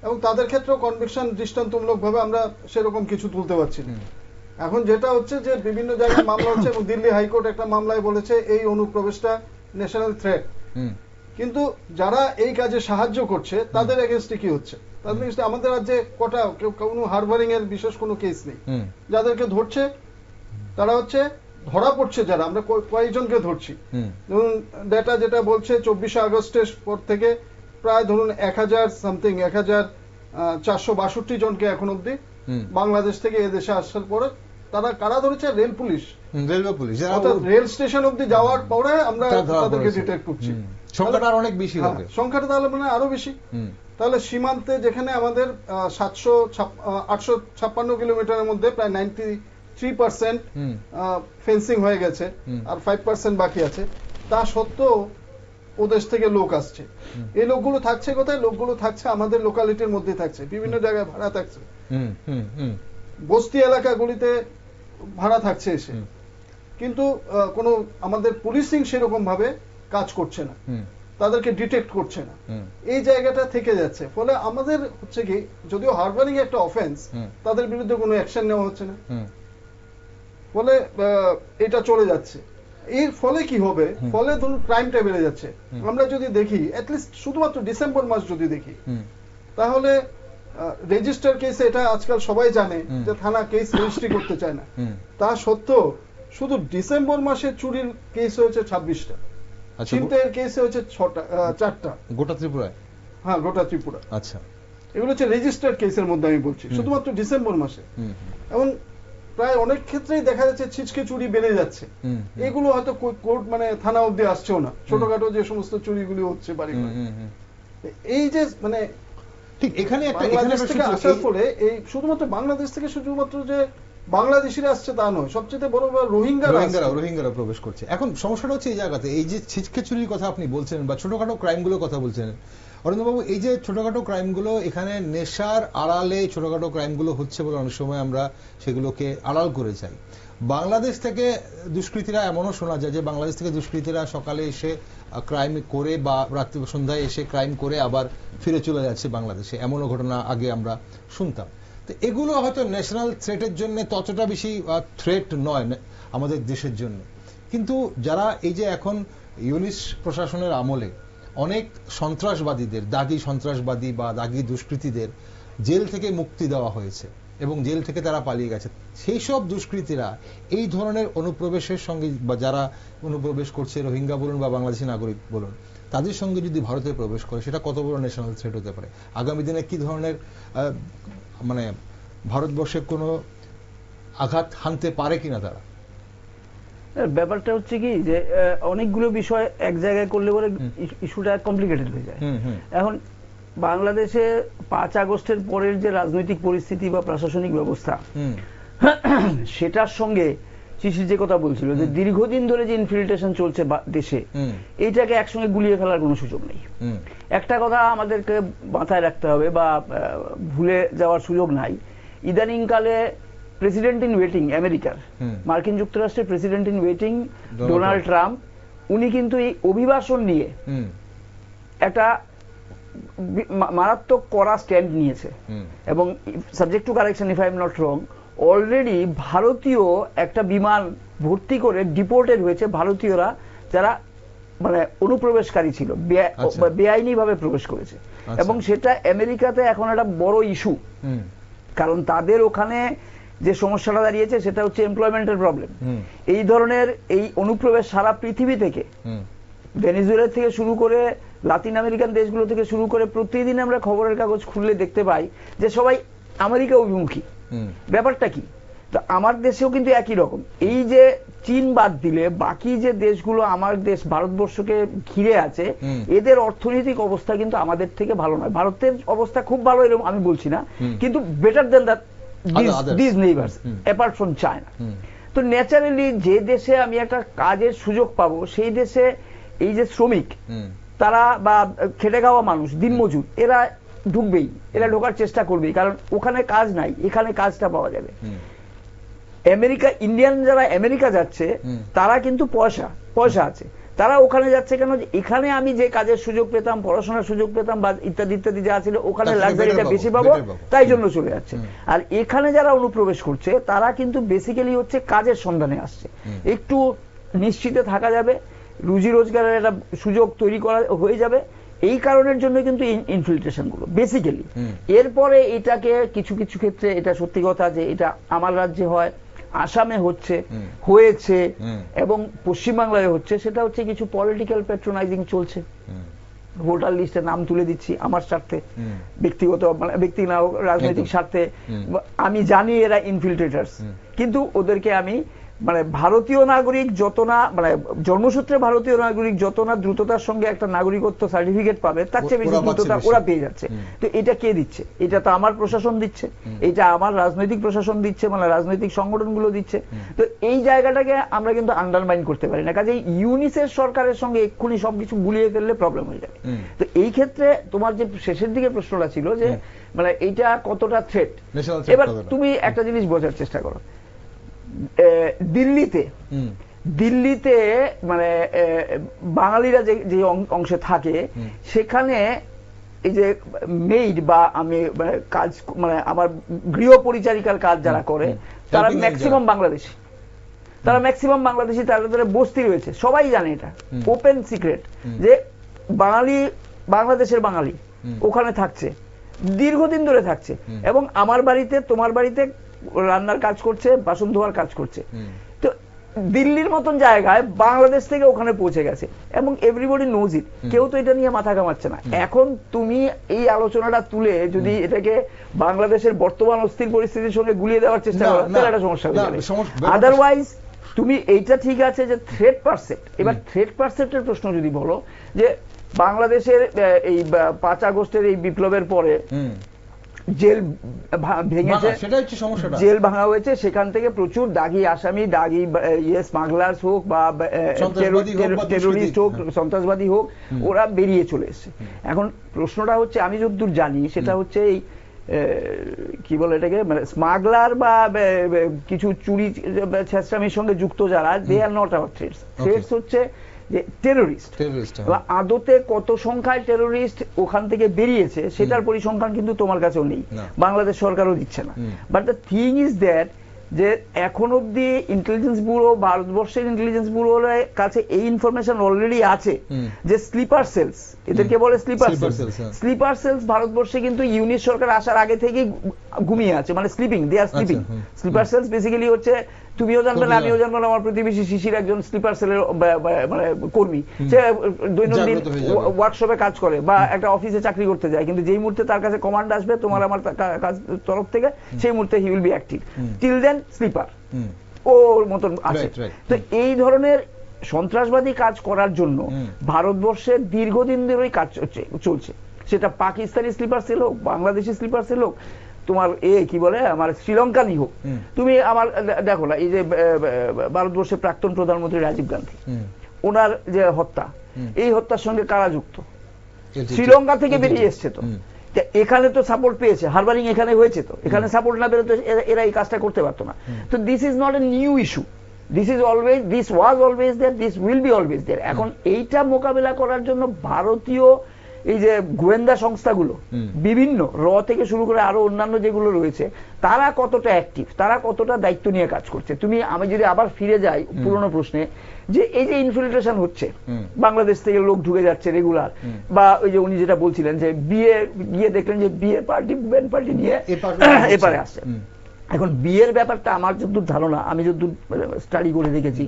এবং তাদের ক্ষেত্রেও কনভিকশন দৃষ্টান্তমূলক ভাবে আমরা সেরকম কিছু তুলতে পারছি না। এখন যেটা হচ্ছে যে বিভিন্ন জায়গায় মামলা হচ্ছে, এবং দিল্লি হাইকোর্ট একটা মামলায় বলেছে এই অনুপ্রবেশটা ন্যাশনাল থ্রেট, কিন্তু যারা এই কাজে সাহায্য করছে তাদের এগেইনস্টে কি হচ্ছে, তাদের এগেইনস্টে আমাদের রাজ্যে কোনো হারবারিং এর বিশেষ কোনো কেস নেই। যাদেরকে ধরছে তারা হচ্ছে ধরা পড়ছে, যারা আমরা কয়েকজনকে ধরছি, ধরুন ডেটা যেটা বলছে 24শে আগস্টের পর থেকে প্রায় ধরুন 1462 জনকে এখন অব্দি বাংলাদেশ থেকে এদেশে আসার পরে তারা কারা ধরেছে, রেলওয়ে পুলিশ, অর্থাৎ রেল স্টেশন অব্দি যাওয়ার পরে আমরা তাদেরকে ডিটেক্ট করছি। সংখ্যাটা অনেক বেশি হবে, সংখ্যাটা তাহলে মানে আরো বেশি। তাহলে সীমান্তে যেখানে আমাদের 856 কিলোমিটারের মধ্যে প্রায় 93% ফেন্সিং হয়ে গেছে, আর 5% বাকি আছে, তা সত্ত্বেও ওদেশ থেকে লোক আসছে। এই লোকগুলো থাকছে কোথায়? লোকগুলো থাকছে আমাদের লোকালিটির মধ্যে, থাকছে বিভিন্ন জায়গায় ভাড়া থাকছে, বস্তি এলাকাগুলিতে ভাড়া থাকছে এসে, কিন্তু কোনো আমাদের পুলিশিং সেরকম ভাবে কাজ করছে না, তাদেরকে ডিটেক্ট করছে না, এই জায়গাটা থেকে যাচ্ছে। ফলে আমাদের হচ্ছে কি, যদিও হারবারিং একটা অফেন্স, তাদের বিরুদ্ধে কোনো অ্যাকশন নেওয়া হচ্ছে না, ফলে এটা চলে যাচ্ছে। এর ফলে কি হবে, ফলে ধরুন ক্রাইমটা বেড়ে যাচ্ছে। আমরা যদি দেখি অ্যাটলিস্ট শুধুমাত্র ডিসেম্বর মাস যদি দেখি, তাহলে রেজিস্টার কেস, এটা আজকাল সবাই জানে যে থানা কেস রেজিস্ট্রি করতে চায় না, তা সত্ত্বেও শুধু ডিসেম্বর মাসে চুরির কেস হয়েছে 26টা, ছিনতাইয়ের কেস হয়েছে 4টা গোটা ত্রিপুরায়। হ্যাঁ, গোটা ত্রিপুরা। আচ্ছা, এগুলো হচ্ছে রেজিস্টার্ড কেসের মধ্যে আমি বলছি, শুধুমাত্র ডিসেম্বর মাসে। এবং প্রায় অনেক ক্ষেত্রেই দেখা যাচ্ছে ছিচকে চুরি বেড়ে যাচ্ছে। এগুলো হয়তো কোর্ট মানে থানা অব্দি আসছেও না, ছোটখাটো যে সমস্ত চুরিগুলি হচ্ছে বাড়ি ঘরে। এই যে মানে ঠিক এখানে একটা বাংলাদেশ থেকে আসার পরে এই শুধুমাত্র বাংলাদেশ থেকে শুধুমাত্র যে বাংলাদেশিরা আসছে তা নয়, সবচেয়ে বড় রোহিঙ্গারা প্রবেশ করছে। এখন সমস্যাটা হচ্ছে এই জায়গাতে, এই যে ছিচকে চুরির কথা আপনি বলছেন বা ছোটখাটো ক্রাইমগুলোর কথা বলছেন অরিন্দমবাবু, এই যে ছোটখাটো ক্রাইমগুলো এখানে নেশার আড়ালে ছোটখাটো ক্রাইমগুলো হচ্ছে বলে অনেক সময় আমরা সেগুলোকে আড়াল করে যাই। বাংলাদেশ থেকে দুষ্কৃতীরা এমনও শোনা যায় যে বাংলাদেশ থেকে দুষ্কৃতীরা সকালে এসে ক্রাইম করে বা রাত্রি সন্ধ্যায় এসে ক্রাইম করে আবার ফিরে চলে যাচ্ছে বাংলাদেশে, এমনও ঘটনা আগে আমরা শুনতাম। তো এগুলো হয়তো ন্যাশনাল থ্রেটের জন্য ততটা বেশি থ্রেট নয় আমাদের দেশের জন্য, কিন্তু যারা এই যে এখন ইউনিস প্রশাসনের আমলে অনেক সন্ত্রাসবাদীদের, দাগী সন্ত্রাসবাদী বা দাগী দুষ্কৃতীদের জেল থেকে মুক্তি দেওয়া হয়েছে এবং জেল থেকে তারা পালিয়ে গেছে, সেই সব দুষ্কৃতীরা এই ধরনের অনুপ্রবেশের সঙ্গে বা যারা অনুপ্রবেশ করছে, রোহিঙ্গা বলুন বা বাংলাদেশি নাগরিক বলুন, তাদের সঙ্গে যদি ভারতে প্রবেশ করে সেটা কত বড় ন্যাশনাল থ্রেট হতে পারে? আগামী দিনে কি ধরনের মানে ভারতবর্ষে কোনো আঘাত হানতে পারে কিনা তারা? ব্যাপারটা হচ্ছে কি যে অনেকগুলো বিষয় এক জায়গায় করলে পরে ইস্যুটা কমপ্লিকেটেড হয়ে যায়। এখন বাংলাদেশে 5 আগস্টের পরের যে রাজনৈতিক পরিস্থিতি বা প্রশাসনিক ব্যবস্থা, সেটার সঙ্গে শিশির যে কথা বলছিল যে দীর্ঘদিন ধরে যে ইনফিল্ট্রেশন চলছে দেশে, এইটাকে একসঙ্গে গুলিয়ে ফেলার কোনো সুযোগ নেই। একটা কথা আমাদেরকে মাথায় রাখতে হবে বা ভুলে যাওয়ার সুযোগ নাই, ইদানিংকালে প্রেসিডেন্ট ইন ওয়েটিং আমেরিকার, মার্কিন যুক্তরাষ্ট্রের president in waiting Donald Trump, উনি কিন্তু এই অভিবাসন নিয়ে একটা মারাত্মক কড়া স্ট্যান্ড নিয়েছে। এবং subject to correction if I am not wrong, already ভারতীয় একটা বিমান ভর্তি করে ডিপোর্টেড হয়েছে ভারতীয়রা যারা মানে অনুপ্রবেশকারী ছিল, বেআইনি ভাবে প্রবেশ করেছে। এবং সেটা আমেরিকাতে এখন একটা বড় ইস্যু, কারণ তাদের ওখানে যে সমস্যাটা দাঁড়িয়েছে সেটা হচ্ছে এমপ্লয়মেন্টের প্রবলেম। এই ধরনের এই অনুপ্রবেশ সারা পৃথিবী থেকে, ভেনেজুয়েলা থেকে শুরু করে লাতিন আমেরিকান দেশগুলো থেকে শুরু করে প্রতিদিন আমরা খবরের কাগজ খুললে দেখতে পাই যে সবাই আমেরিকা অভিমুখী। ব্যাপারটা কি? তো আমার দেশেও কিন্তু একই রকম। এই যে চীন বাদ দিলে বাকি যে দেশগুলো আমার দেশ ভারতবর্ষকে ঘিরে আছে, এদের অর্থনৈতিক অবস্থা কিন্তু আমাদের থেকে ভালো নয়। ভারতের অবস্থা খুব ভালো এরকম আমি বলছি না, কিন্তু better then that this neighbours apart from China. তো ন্যাচারালি যে দেশে আমি একটা কাজের সুযোগ পাবো, সেই দেশে এই যে শ্রমিক তারা বা খেটে খাওয়া মানুষ, দিনমজুর, এরা ঢুকবেই, এরা ঢোকার চেষ্টা করবেই, কারণ ওখানে কাজ নাই, এখানে কাজটা পাওয়া যাবে। আমেরিকা, ইন্ডিয়ান যারা আমেরিকা যাচ্ছে তারা কিন্তু পয়সা আছে, তারা ওখানে যাচ্ছে কেন? এখানে আমি যে কাজের সুযোগ পেতাম, পড়াশোনার সুযোগ পেতাম বা ইত্যাদি ইত্যাদি যা ছিল, ওখানে লাক্সারিটা বেশি পাবো, তাই জন্য চলে যাচ্ছে। আর এখানে যারা অনুপ্রবেশ করছে তারা কিন্তু বেসিক্যালি হচ্ছে কাজের সন্ধানে আসছে, একটু নিশ্চিতে থাকা যাবে, রুজি রোজগারের একটা সুযোগ তৈরি করা হয়ে যাবে। এই কারণের জন্য কিন্তু ইনফিল্ট্রেশন গুলো বেসিক্যালি। এরপরে এটাকে কিছু কিছু ক্ষেত্রে এটা সত্যি কথা যে এটা আমার রাজ্যে হয়, আসামে হয়েছে এবং পশ্চিমবাংলায় হচ্ছে, সেটা হচ্ছে কিছু পলিটিক্যাল প্যাট্রোনাইজিং চলছে। ভোটার লিস্টে নাম তুলে দিচ্ছি আমার স্বার্থে, ব্যক্তিগত মানে ব্যক্তি না রাজনৈতিক স্বার্থে। আমি জানি এরা ইনফিল্ট্রেটার্স, কিন্তু ওদেরকে আমি মানে ভারতীয় নাগরিক যত না, মানে জন্মসূত্রে ভারতীয় নাগরিক যত না দ্রুততার সঙ্গে একটা নাগরিকত্ব সার্টিফিকেট পাবে, তার চেয়ে বেশি দ্রুততা ওরা পেয়ে যাচ্ছে। তো এটা কে দিচ্ছে? এটা তো আমার প্রশাসন দিচ্ছে, এটা আমার রাজনৈতিক প্রশাসন দিচ্ছে, মানে রাজনৈতিক সংগঠনগুলো দিচ্ছে। তো এই জায়গাটাকে আমরা কিন্তু আন্ডারমাইন করতে পারি না। কাজে ইউনিসের সরকারের সঙ্গে এক্ষুনি সবকিছু গুলিয়ে ফেললে প্রবলেম হয়ে যাবে। তো এই ক্ষেত্রে তোমার যে শেষের দিকে প্রশ্নটা ছিল যে মানে এইটা কতটা থ্রেট, এবার তুমি একটা জিনিস বোঝার চেষ্টা করো। দিল্লিতে মানে বাঙালিরা যে অংশে থাকে, সেখানে এই যে মেইড বা আমি কাজ মানে আমার গৃহ পরিচারিকার কাজ যারা করে, তারা ম্যাক্সিমাম বাংলাদেশি, তারা বস্তি রয়েছে, সবাই জানে, এটা ওপেন সিক্রেট যে বাংলাদেশের বাঙালি ওখানে থাকছে, দীর্ঘদিন ধরে থাকছে, এবং আমার বাড়িতে তোমার বাড়িতে রান্নার কাজ করছে, বাসন ধোয়ার কাজ করছে। তো দিল্লির মতন জায়গায় বাংলাদেশ থেকে ওখানে পৌঁছে গেছে এবং এভরিবডি নোজ ইট, কেউ তো এটা নিয়ে মাথা ঘামাচ্ছে না। এখন তুমি এই আলোচনাটা তুলে যদি এটাকে বাংলাদেশের বর্তমান অস্থির পরিস্থিতির সঙ্গে গুলিয়ে দেওয়ার চেষ্টা করো তাহলে একটা সমস্যা হয়ে যাবে। আদারওয়াইজ তুমি এইটা ঠিক আছে যে থ্রেট পারসেপ্ট, এবার থ্রেট পারসেপ্টের প্রশ্ন যদি বলো যে বাংলাদেশের এই 5 আগস্টের এই বিপ্লবের পরে জেল ভেঙেছে, জেল ভাঙা হয়েছে, সেখান থেকে প্রচুর দাগি আসামি, দাগি স্মাগলার্স হোক বা টেরোরিস্ট হোক, সন্ত্রাসবাদী হোক, ওরা বেরিয়ে চলে এসছে। এখন প্রশ্নটা হচ্ছে, আমি যতদূর জানি সেটা হচ্ছে এই কি বলে এটাকে, মানে স্মাগলার বা কিছু চুরি ছেঁচড়ামির সঙ্গে যুক্ত যারা, they are not our threats. Threats হচ্ছে যে টেরোরিস্ট, আদতে কত সংখ্যায় টেরোরিস্ট ওখান থেকে বেরিয়েছে সেটার পরিসংখ্যান কিন্তু তোমার কাছেও নেই, বাংলাদেশ সরকারও দিচ্ছে না। But the thing is that যে এখন অব্দি ইন্টেলিজেন্স ব্যুরো, ভারতবর্ষের ইন্টেলিজেন্স ব্যুরোর কাছে এই ইনফরমেশন অলরেডি আছে যে স্লিপার সেলস, এদেরকে বলে স্লিপার সেলস, স্লিপার সেলস ভারতবর্ষে কিন্তু ইউনিট সরকার আসার আগে থেকেই ঘুমিয়ে আছে, মানে sleeping, they are sleeping. Sleeper sales basically হচ্ছে, তুমিও জানবে না আমিও জানবো না, আমার প্রতিবেশী শিশির একজন স্লিপার সেলের মানে কর্মী, সে দৈনন্দিন ওয়ার্কশপে কাজ করে বা একটা অফিসে চাকরি করতে যায়, কিন্তু যেই মুহূর্তে তার কাছে কমান্ড আসবে তোমার আমার কাজ তরফ থেকে, সেই মুহূর্তে he will be active, till then sleeper ওর মতন আছে। তো এই ধরনের সন্ত্রাসবাদী কাজ করার জন্য ভারতবর্ষের দীর্ঘদিন ধরেই কাজ চলছে, সেটা পাকিস্তানি স্লিপার সেল হোক, বাংলাদেশি স্লিপার সেল হোক, তোমার কি বলে আমার শ্রীলঙ্কানই হোক। তুমি আমার দেখো না, এই যে ভারতবর্ষের প্রাক্তন প্রধানমন্ত্রী রাজীব গান্ধী, ওনার যে হত্যা, এই হত্যার সঙ্গে কারা যুক্ত? শ্রীলঙ্কা থেকে বেরিয়ে এসছে তো, এখানে তো সাপোর্ট পেয়েছে, হারবারিং এখানে হয়েছে, তো এখানে সাপোর্ট না পেলে তো এরা এই কাজটা করতে পারতো না। তো this is not a new issue, this is always, this was always there, this will be always there. এখন এইটা মোকাবেলা করার জন্য ভারতীয় এই যে গোয়েন্দা সংস্থাগুলো বিভিন্ন র থেকে শুরু করে আরো অন্যান্য যেগুলো রয়েছে, তারা কতটা অ্যাক্টিভ, তারা কতটা দায়িত্ব নিয়ে কাজ করছে। আমি যদি আবার ফিরে যাই পুরনো প্রশ্নে, যে এই যে ইনফিল্ট্রেশন হচ্ছে, বাংলাদেশ থেকে লোক ঢুকে যাচ্ছে রেগুলার, বা ওই যে উনি যেটা বলছিলেন যে বিয়ে দেখলেন যে বিয়ের পার্টি, ব্যান্ড পার্টি নিয়ে এপারে আসছে। এখন বিয়ের ব্যাপারটা আমার যতদূর ধারণা, আমি যতদূর স্টাডি করে দেখেছি,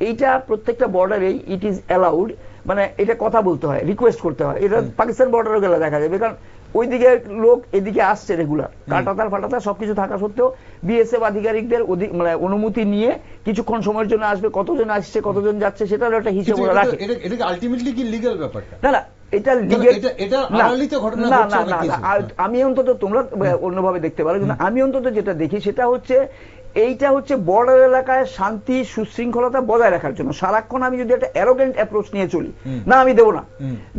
এইটা প্রত্যেকটা বর্ডারেই ইট ইজ অ্যালাউড, মানে এটা কথা বলতে হয়, রিকোয়েস্ট করতে হয়। এটা পাকিস্তান বর্ডারও গেলে দেখা যাবে, কারণ ওইদিকে লোক এদিকে আসছে রেগুলার, কাটাতার ফাটাতার সবকিছু থাকা সত্ত্বেও বিএসএফ আধিকারিকদের মানে অনুমতি নিয়ে কিছুক্ষণ সময়ের জন্য আসবে, কতজন আসছে কতজন যাচ্ছে সেটারও একটা হিসেব ওরা রাখে। এটা আলটিমেটলি কি লিগ্যাল ব্যাপারটা? না না, এটা আমি অন্তত, তোমরা অন্যভাবে দেখতে পারো, কিন্তু আমি অন্তত যেটা দেখি সেটা হচ্ছে, এইটা হচ্ছে বর্ডার এলাকায় শান্তি সুশৃঙ্খলতা বজায় রাখার জন্য। সারাক্ষণ আমি যদি একটা অ্যারোগেন্ট অ্যাপ্রোচ নিয়ে চলি, না আমি দেবো না,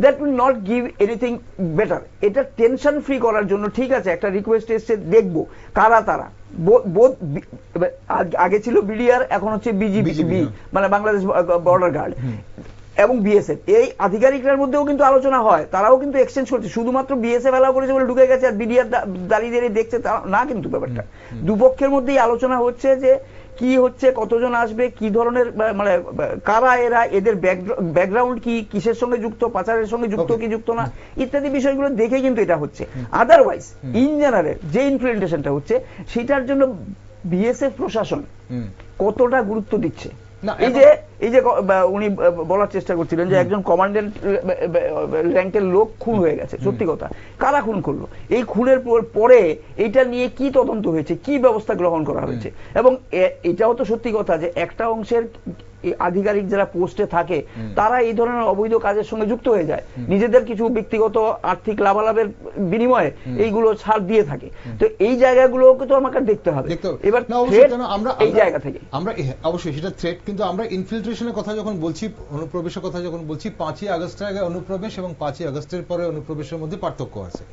that will not give anything better. এটা টেনশন ফ্রি করার জন্য, ঠিক আছে একটা রিকোয়েস্ট এসছে, দেখবো কারা তারা, আগে ছিল বিডিআর, এখন হচ্ছে বিজিবি, মানে বাংলাদেশ বর্ডার গার্ড এবং বিএসএফ, এই আধিকারিকদের মধ্যেও কিন্তু আলোচনা হয়, তারাও কিন্তু এক্সচেঞ্জ করছে। শুধুমাত্র বিএসএফ অ্যালাউ করেছে বলে ঢুকে গেছে আর বিডিআর দাঁড়িয়ে দেখছে তা না, কিন্তু ব্যাপারটা দুপক্ষের মধ্যেই আলোচনা হচ্ছে যে কি হচ্ছে, কতজন আসবে, কি ধরনের, মানে কারা এরা, এদের ব্যাকগ্রাউন্ড কি, কিসের সঙ্গে যুক্ত, পাচারের সঙ্গে যুক্ত কি যুক্ত না, ইত্যাদি বিষয়গুলো দেখে কিন্তু এটা হচ্ছে। আদারওয়াইজ ইন জেনারেল যে ইনফ্লুয়েন্টেশনটা হচ্ছে, সেটার জন্য বিএসএফ প্রশাসন কতটা গুরুত্ব দিচ্ছে, এই যে উনি বলার চেষ্টা করছিলেন যে একজন কমান্ডেন্ট র্যাঙ্কের লোক খুন হয়ে গেছে, সত্যি কথা, কারা খুন করলো, এই খুনের পরে এইটা নিয়ে কি তদন্ত হয়েছে, কি ব্যবস্থা গ্রহণ করা হয়েছে। এবং এটাও তো সত্যি কথা যে একটা অংশের আধিকারিক যারা পোস্টে থাকে, তারা এই ধরনের অবৈধ কাজের সঙ্গে যুক্ত হয়ে যায়, নিজেদের কিছু ব্যক্তিগত আর্থিক লাভালাভের বিনিময়ে এইগুলো ছাড় দিয়ে থাকে। তো এই জায়গাগুলোকে তো আমাকে দেখতে হবে। এবার এই জায়গা থেকে আমরা অবশ্যই সেটা থ্রেট, কিন্তু আমরা ইনফিল্ট্রেশনের কথা যখন বলছি, অনুপ্রবেশের কথা যখন বলছি, 5ই আগস্টের আগে অনুপ্রবেশ এবং 5ই আগস্টের পরে অনুপ্রবেশের মধ্যে পার্থক্য আছে।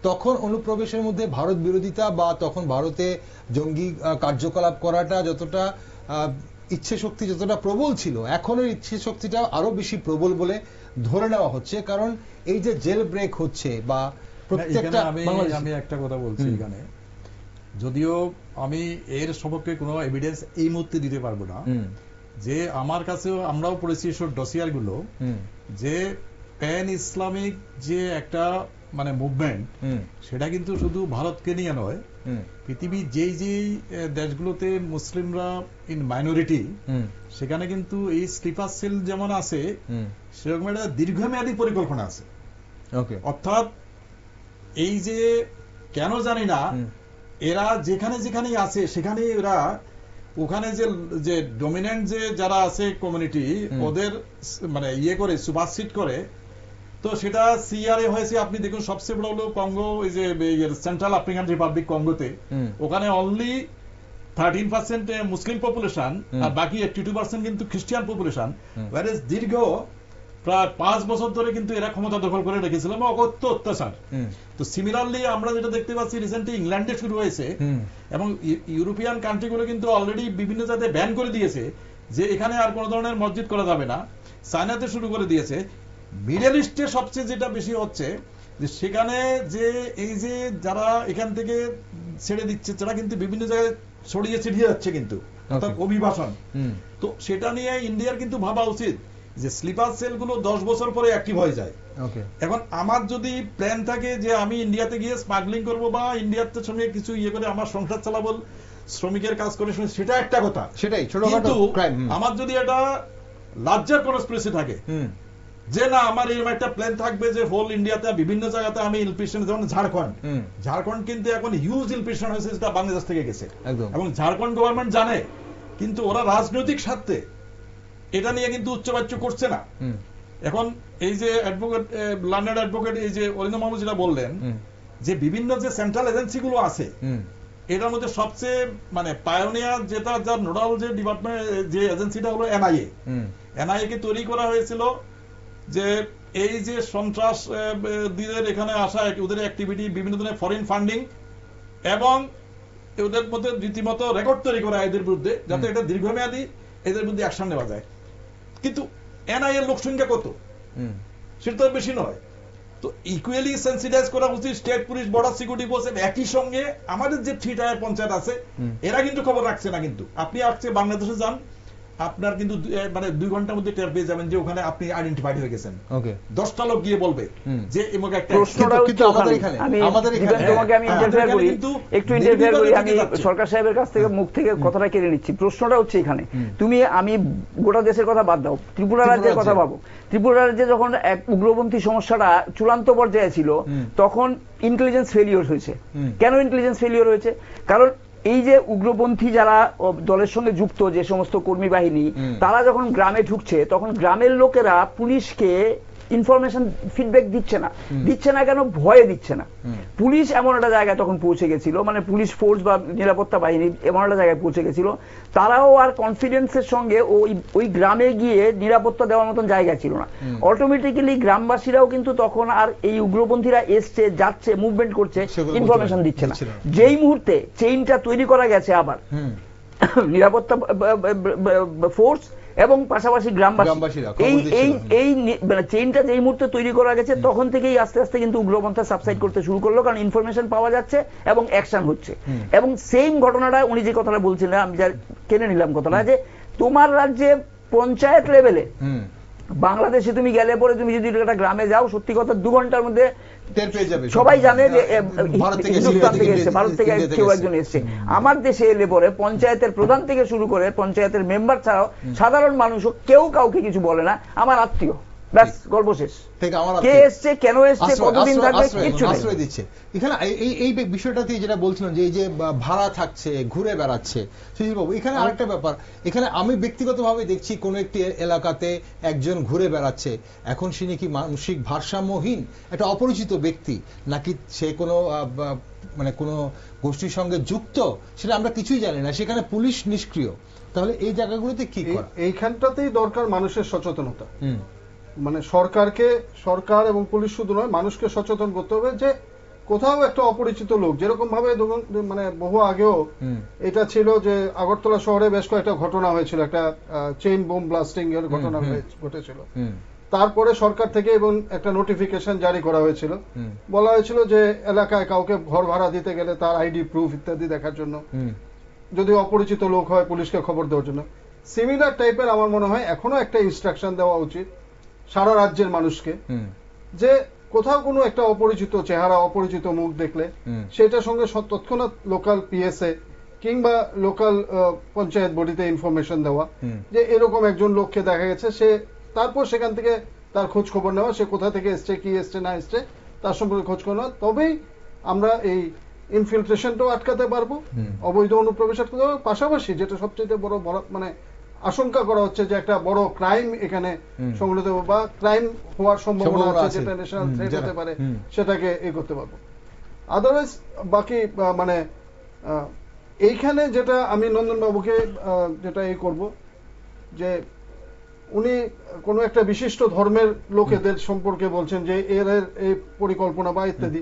তখন অনুপ্রবেশের মধ্যে ভারত বিরোধিতা বা তখন ভারতে জঙ্গি কার্যকলাপ করাটা যতটা ইচ্ছে শক্তি যতটা প্রবল ছিল, এখনের ইচ্ছে শক্তিটা আরো বেশি প্রবল বলে ধরে নেওয়া হচ্ছে। কারণ এই যে জেল ব্রেক হচ্ছে বা প্রত্যেকটা, আমি একটা কথা বলছি এখানে, যদিও আমি এর সপক্ষে কোনো এভিডেন্স এই মুহূর্তে দিতে পারবো না, যে আমার কাছেও আমরাও পড়েছি এসব ডসিয়ার গুলো, যে প্যান ইসলামিক যে একটা মানে মুভমেন্ট, সেটা কিন্তু শুধু ভারতকে নিয়ে নয়, পৃথিবীর যেই যেই দেশগুলোতে মুসলিমরা ইন মাইনরিটি, সেখানে কিন্তু এই স্লিপার সেল যেমন আছে, সেরকম একটা দীর্ঘমেয়াদী পরিকল্পনা আছে। অর্থাৎ এই যে কেন জানি না, এরা যেখানে যেখানেই আছে সেখানে এরা ওখানে যে ডমিনেন্ট যে যারা আছে কমিউনিটি, ওদের মানে ইয়ে করে সুপারসিড করে। তো সেটা সিআরএ হয়েছে, আপনি দেখুন সবচেয়ে বড় হলো কঙ্গো, এই যে সেন্ট্রাল আফ্রিকান রিপাবলিক কঙ্গোতে, ওখানে অনলি 13% মুসলিম পপুলেশন আর বাকি 82% কিন্তু খ্রিস্টান পপুলেশন। ওয়ারেজ দীর্ঘ প্রায় 5 বছর ধরে কিন্তু এরা ক্ষমতা দখল করে রেখেছিল এবং অকথ্য অত্যাচার। তো সিমিলারলি আমরা যেটা দেখতে পাচ্ছি রিসেন্টলি ইংল্যান্ডে শুরু হয়েছে, এবং ইউরোপিয়ান কান্ট্রিগুলো কিন্তু অলরেডি বিভিন্ন জায়গায় ব্যান করে দিয়েছে যে এখানে আর কোনো ধরনের মসজিদ করা যাবে না। চায়নাতে শুরু করে দিয়েছে। মিডল ইস্টে সবচেয়ে যেটা বেশি হচ্ছে যে সেখানে যে এই যে যারা এখান থেকে ছেড়ে দিচ্ছে, তারা কিন্তু বিভিন্ন জায়গায় ছড়িয়ে ছিটিয়ে যাচ্ছে কিন্তু, অর্থাৎ অভিবাসন। তো সেটা নিয়ে ইন্ডিয়ার কিন্তু ভাবা উচিত যে স্লিপার সেল গুলো 10 বছর পরে অ্যাক্টিভ হয়ে যায়। এখন আমার যদি প্ল্যান থাকে যে আমি ইন্ডিয়াতে গিয়ে স্মাগলিং করবো বা ইন্ডিয়াতে সঙ্গে কিছু ইয়ে করে আমার সংসার চালাবো, শ্রমিকের কাজ করে, সেটা একটা কথা, সেটাই কিন্তু আমার যদি এটা লার্জার কনস্পিরেসি থাকে যে না আমার এরকম একটা প্ল্যান থাকবে যে হোল ইন্ডিয়াতে বিভিন্ন জায়গাতে আমি ইনফ্লেশন, যেমন ঝাড়খণ্ড কিন্তু এখন হিউজ ইনফ্লেশন হয়েছে, যেটা বাংলাদেশ থেকে গেছে, এবং ঝাড়খণ্ড গভর্নমেন্ট জানে, কিন্তু ওরা রাজনৈতিক স্বার্থে এটা নিয়ে কিন্তু উচ্চবাচ্য করছে না। এখন এই যে অ্যাডভোকেট লন্ডন অ্যাডভোকেট এই যে অরিন্দম মাহমুদ যেটা বললেন যে বিভিন্ন যে সেন্ট্রাল এজেন্সি গুলো আছে, এটার মধ্যে সবচেয়ে মানে পায়োনিয়ার যেটা যার নোডাল যে ডিপার্টমেন্ট যে এজেন্সিটা হলো এনআইএ। এনআইএ কে তৈরি করা হয়েছিল যে এই যে সন্ত্রাসীদের এখানে আসা, ওদের অ্যাক্টিভিটি, বিভিন্ন ধরনের ফরেন ফান্ডিং, এবং ওদের মধ্যে রীতিমতো রেকর্ড তৈরি করা এদের বিরুদ্ধে, যাতে এটা দীর্ঘমেয়াদী এদের বিরুদ্ধে অ্যাকশন নেওয়া যায়। কিন্তু এনআইএ এর লোক সংখ্যা কত? সেটা তো বেশি নয়। তো ইকুয়ালি সেন্সিটাইজ করা উচিত state police, border security force. একই সঙ্গে আমাদের যে 3 টায়ার পঞ্চায়েত আছে, এরা কিন্তু খবর রাখছে না। কিন্তু আপনি আজকে বাংলাদেশে যান, আপনার কিন্তু মানে 2 ঘন্টার মধ্যে টের পেয়ে যাবেন যে ওখানে আপনি আইডেন্টিফাইড হয়ে গেছেন। 10টা লোক গিয়ে বলবে যে এমকে একটা আমি সরকার সাহেবের কাছ থেকে মুখ থেকে কথাটা কেড়ে নিচ্ছি। প্রশ্নটা হচ্ছে এখানে, আমি গোটা দেশের কথা বাদ দাও, ত্রিপুরা রাজ্যের কথা ভাবো। ত্রিপুরা রাজ্যে যখন এক উগ্রপন্থী সমস্যাটা চূড়ান্ত পর্যায়ে ছিল, তখন ইন্টেলিজেন্স ফেলিওর হয়েছে। কেন ইন্টেলিজেন্স ফেলিওর হয়েছে? কারণ এই যে উগ্রপন্থী যারা দলের সঙ্গে যুক্ত যে সমস্ত কর্মী বাহিনী, তারা যখন গ্রামে ঢুকছে, তখন গ্রামের লোকেরা পুলিশকে ইনফরমেশন ফিডব্যাক দিচ্ছে না কেন? ভয়ে দিচ্ছে না। পুলিশ এমন একটা জায়গায় তখন পৌঁছে গেছিল, মানে পুলিশ ফোর্স বা নিরাপত্তা বাহিনী এমন একটা জায়গায় পৌঁছে গেছিল, তারাও আর কনফিডেন্সের সঙ্গে ওই গ্রামে গিয়ে নিরাপত্তা দেওয়ার মতন জায়গা ছিল না। অটোমেটিক্যালি গ্রামবাসীরাও কিন্তু তখন আর এই উগ্রপন্থীরা এসছে, যাচ্ছে, মুভমেন্ট করছে, ইনফরমেশন দিচ্ছে না। যেই মুহূর্তে চেইনটা তৈরি করা গেছে, আবার নিরাপত্তা ফোর্স এবং পাশাপাশি গ্রামবাসীরা, এই চেইনটা যেই মুহূর্তে তৈরি করা গেছে, তখন থেকেই আস্তে আস্তে কিন্তু উগ্রপন্থা সাবসাইড করতে শুরু করলো, কারণ ইনফরমেশন পাওয়া যাচ্ছে এবং অ্যাকশন হচ্ছে। এবং সেম ঘটনাটা উনি যে কথাটা বলছিলেন, আমি যা কেনে নিলাম কথাটা, যে তোমার রাজ্যে পঞ্চায়েত লেভেলে, বাংলাদেশে তুমি গেলে পরে তুমি যদি একটা গ্রামে যাও, সত্যি কথা 2 ঘন্টার মধ্যে সবাই জানে যে হিন্দুস্তান থেকে এসছে, ভারত থেকে কেউ একজন এসছে। আমার দেশে এলে পরে পঞ্চায়েতের প্রধান থেকে শুরু করে পঞ্চায়েতের মেম্বার ছাড়াও সাধারণ মানুষও কেউ কাউকে কিছু বলে না, আমার আত্মীয়, ব্যাস, গল্প শেষ। কে এসছে, কেন এসছে, কতদিন থাকবে, কিছু আশ্রয় দিচ্ছে। এখানে এই বিষয়টাতে যেটা বলছিলাম যে এই যে ভাড়া থাকছে, ঘুরে বেড়াচ্ছে, সুশীলবাবু, এখানে আরেকটা ব্যাপার। এখানে আমি ব্যক্তিগতভাবে দেখছি কোন একটি এলাকাতে একজন ঘুরে বেড়াচ্ছে, এখন সে কি মানসিক ভারসাম্যহীন একটা অপরিচিত ব্যক্তি, নাকি সে কোনো মানে কোনো গোষ্ঠীর সঙ্গে যুক্ত, সেটা আমরা কিছুই জানি না, সেখানে পুলিশ নিষ্ক্রিয়। তাহলে এই জায়গাগুলোতে কি করা? এইখানটাতেই দরকার মানুষের সচেতনতা। মানে সরকার এবং পুলিশ শুধু নয়, মানুষকে সচেতন করতে হবে যে কোথাও একটা অপরিচিত লোক, যেরকম ভাবে মানে বহু আগেও এটা ছিল যে আগরতলা শহরে বেশ কয়েকটা ঘটনা হয়েছিল, একটা চেইন বোম ব্লাস্টিং এর ঘটনা ঘটেছিল। তারপরে সরকার থেকে এবং একটা নোটিফিকেশন জারি করা হয়েছিল, বলা হয়েছিল যে এলাকায় কাউকে ঘর ভাড়া দিতে গেলে তার আইডি প্রুফ ইত্যাদি দেখার জন্য, যদি অপরিচিত লোক হয় পুলিশকে খবর দেওয়ার জন্য। সিমিলার টাইপের আমার মনে হয় এখনো একটা ইনস্ট্রাকশন দেওয়া উচিত সারা রাজ্যের মানুষকে, যে কোথাও কোনো একটা অপরিচিত চেহারা, অপরিচিত মুখ দেখলে সেটার সঙ্গে তৎক্ষণাৎ লোকাল পিএসএ কিংবা লোকাল পঞ্চায়েত বডিতে ইনফরমেশন দেওয়া যে এরকম একজন লোককে দেখা গেছে, সে তারপর সেখান থেকে তার খোঁজ খবর নেওয়া, সে কোথা থেকে এসছে, কি এসছে না এসছে তার সম্পর্কে খোঁজ খবর নেওয়া। তবেই আমরা এই ইনফিল্ট্রেশনটাও আটকাতে পারবো, অবৈধ অনুপ্রবেশ আটকাতে পারবো। পাশাপাশি যেটা সবচেয়ে বড় মানে আশঙ্কা করা হচ্ছে যে একটা বড় ক্রাইম এখানে সংঘটিত বা ক্রাইম হওয়ার সম্ভাবনা আছে, যেটা ন্যাশনাল থ্রেট হতে পারে, সেটাকে করতে পারবো। আদারওয়াইজ বাকি মানে এইখানে যেটা আমি নন্দনবাবুকে যেটা করব যে উনি কোনো একটা বিশিষ্ট ধর্মের লোকেদের সম্পর্কে বলছেন যে এর এই পরিকল্পনা বা ইত্যাদি।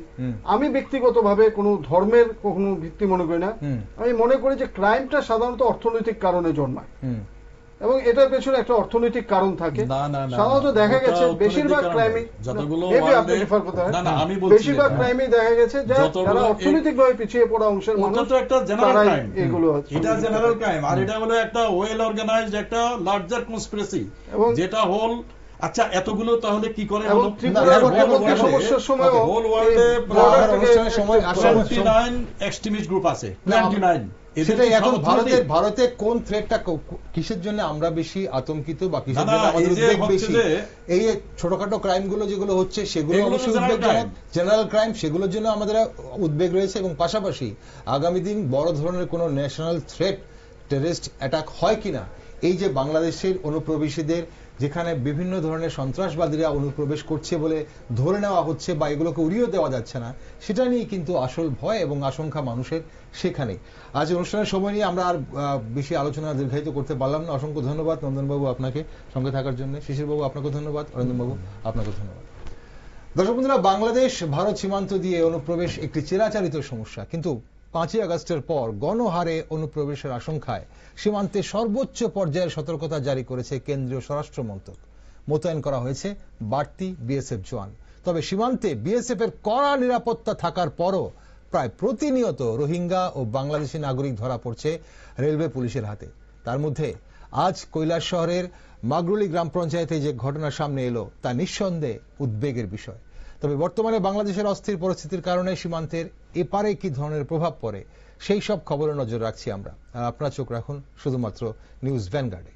আমি ব্যক্তিগতভাবে কোনো ধর্মের কখনো ভিত্তি মনে করি না। আমি মনে করি যে ক্রাইমটা সাধারণত অর্থনৈতিক কারণে জন্মায় এবং এটার পেছনে একটা অর্থনৈতিক কারণ থাকে। সাধারণত দেখা গেছে বেশিরভাগ ক্রাইমই দেখা গেছে যারা অর্থনৈতিকভাবে পিছিয়ে পড়া অংশের মানুষ, এগুলো এটা জেনারেল ক্রাইম, আর এটা হলো একটা ওয়েল অর্গানাইজড একটা লার্জার কনস্পিরেসি, যেটা হোল। আচ্ছা, এতগুলো তাহলে কি করে হলো? সমস্যার সময় হোল ওয়ার্ল্ডে 29 এক্সট্রিমিস্ট গ্রুপ আছে, 29। সেটাই এখন ভারতে কোন থ্রেটটা কিসের জন্য আমরা বেশি আতঙ্কিত বা কিসের জন্য আমাদের উদ্বেগ বেশি? এই ছোটখাটো ক্রাইম গুলো যেগুলো হচ্ছে সেগুলো অবশ্যই উদ্বেগজনক, জেনারেল ক্রাইম সেগুলোর জন্য আমাদের উদ্বেগ রয়েছে। এবং পাশাপাশি আগামী দিন বড় ধরনের কোনো ন্যাশনাল থ্রেট, টেররিস্ট অ্যাটাক হয় কিনা, এই যে বাংলাদেশের অনুপ্রবেশীদের যেখানে বিভিন্ন ধরনের সন্ত্রাসবাদীরা অনুপ্রবেশ করছে বলে ধরে নেওয়া হচ্ছে বা এগুলোকে উড়িয়ে দেওয়া যাচ্ছে না, সেটা নিয়ে কিন্তু আসল ভয় এবং আশঙ্কা মানুষের সেখানে। আজ অনুষ্ঠানের সময় নিয়ে আমরা আর বেশি আলোচনা দীর্ঘায়িত করতে পারলাম না। অসংখ্য ধন্যবাদ নন্দনবাবু আপনাকে সঙ্গে থাকার জন্য, শিশিরবাবু আপনাকে ধন্যবাদ, অরিন্দমবাবু আপনাকে ধন্যবাদ। দর্শক বন্ধুরা, বাংলাদেশ ভারত সীমান্ত দিয়ে অনুপ্রবেশ একটি চিরাচরিত সমস্যা, কিন্তু 5ই আগস্টের পর গণহারে অনুপ্রবেশের আশঙ্কায় সীমান্তে সর্বোচ্চ পর্যায়ের সতর্কতা জারি করেছে কেন্দ্রীয় স্বরাষ্ট্র মন্ত্রক। মোতায়েন করা হয়েছে বাড়তি বিএসএফ জওয়ান। তবে সীমান্তে বিএসএফ এর কড়া নিরাপত্তা থাকার পরও প্রায় প্রতিনিয়ত রোহিঙ্গা ও বাংলাদেশি নাগরিক ধরা পড়ছে রেলওয়ে পুলিশের হাতে। তার মধ্যে আজ কৈলাস শহরের মাগরুলি গ্রাম পঞ্চায়েতে যে ঘটনা সামনে এলো তা নিঃসন্দেহে উদ্বেগের বিষয়। তবে বর্তমানে বাংলাদেশের অস্থির পরিস্থিতির কারণে সীমান্তের এপারে কি ধরনের প্রভাব পড়ে সেই সব খবরে নজর রাখছি আমরা। আর আপনারা চোখ রাখুন শুধুমাত্র নিউজ ভ্যানগার্ডে।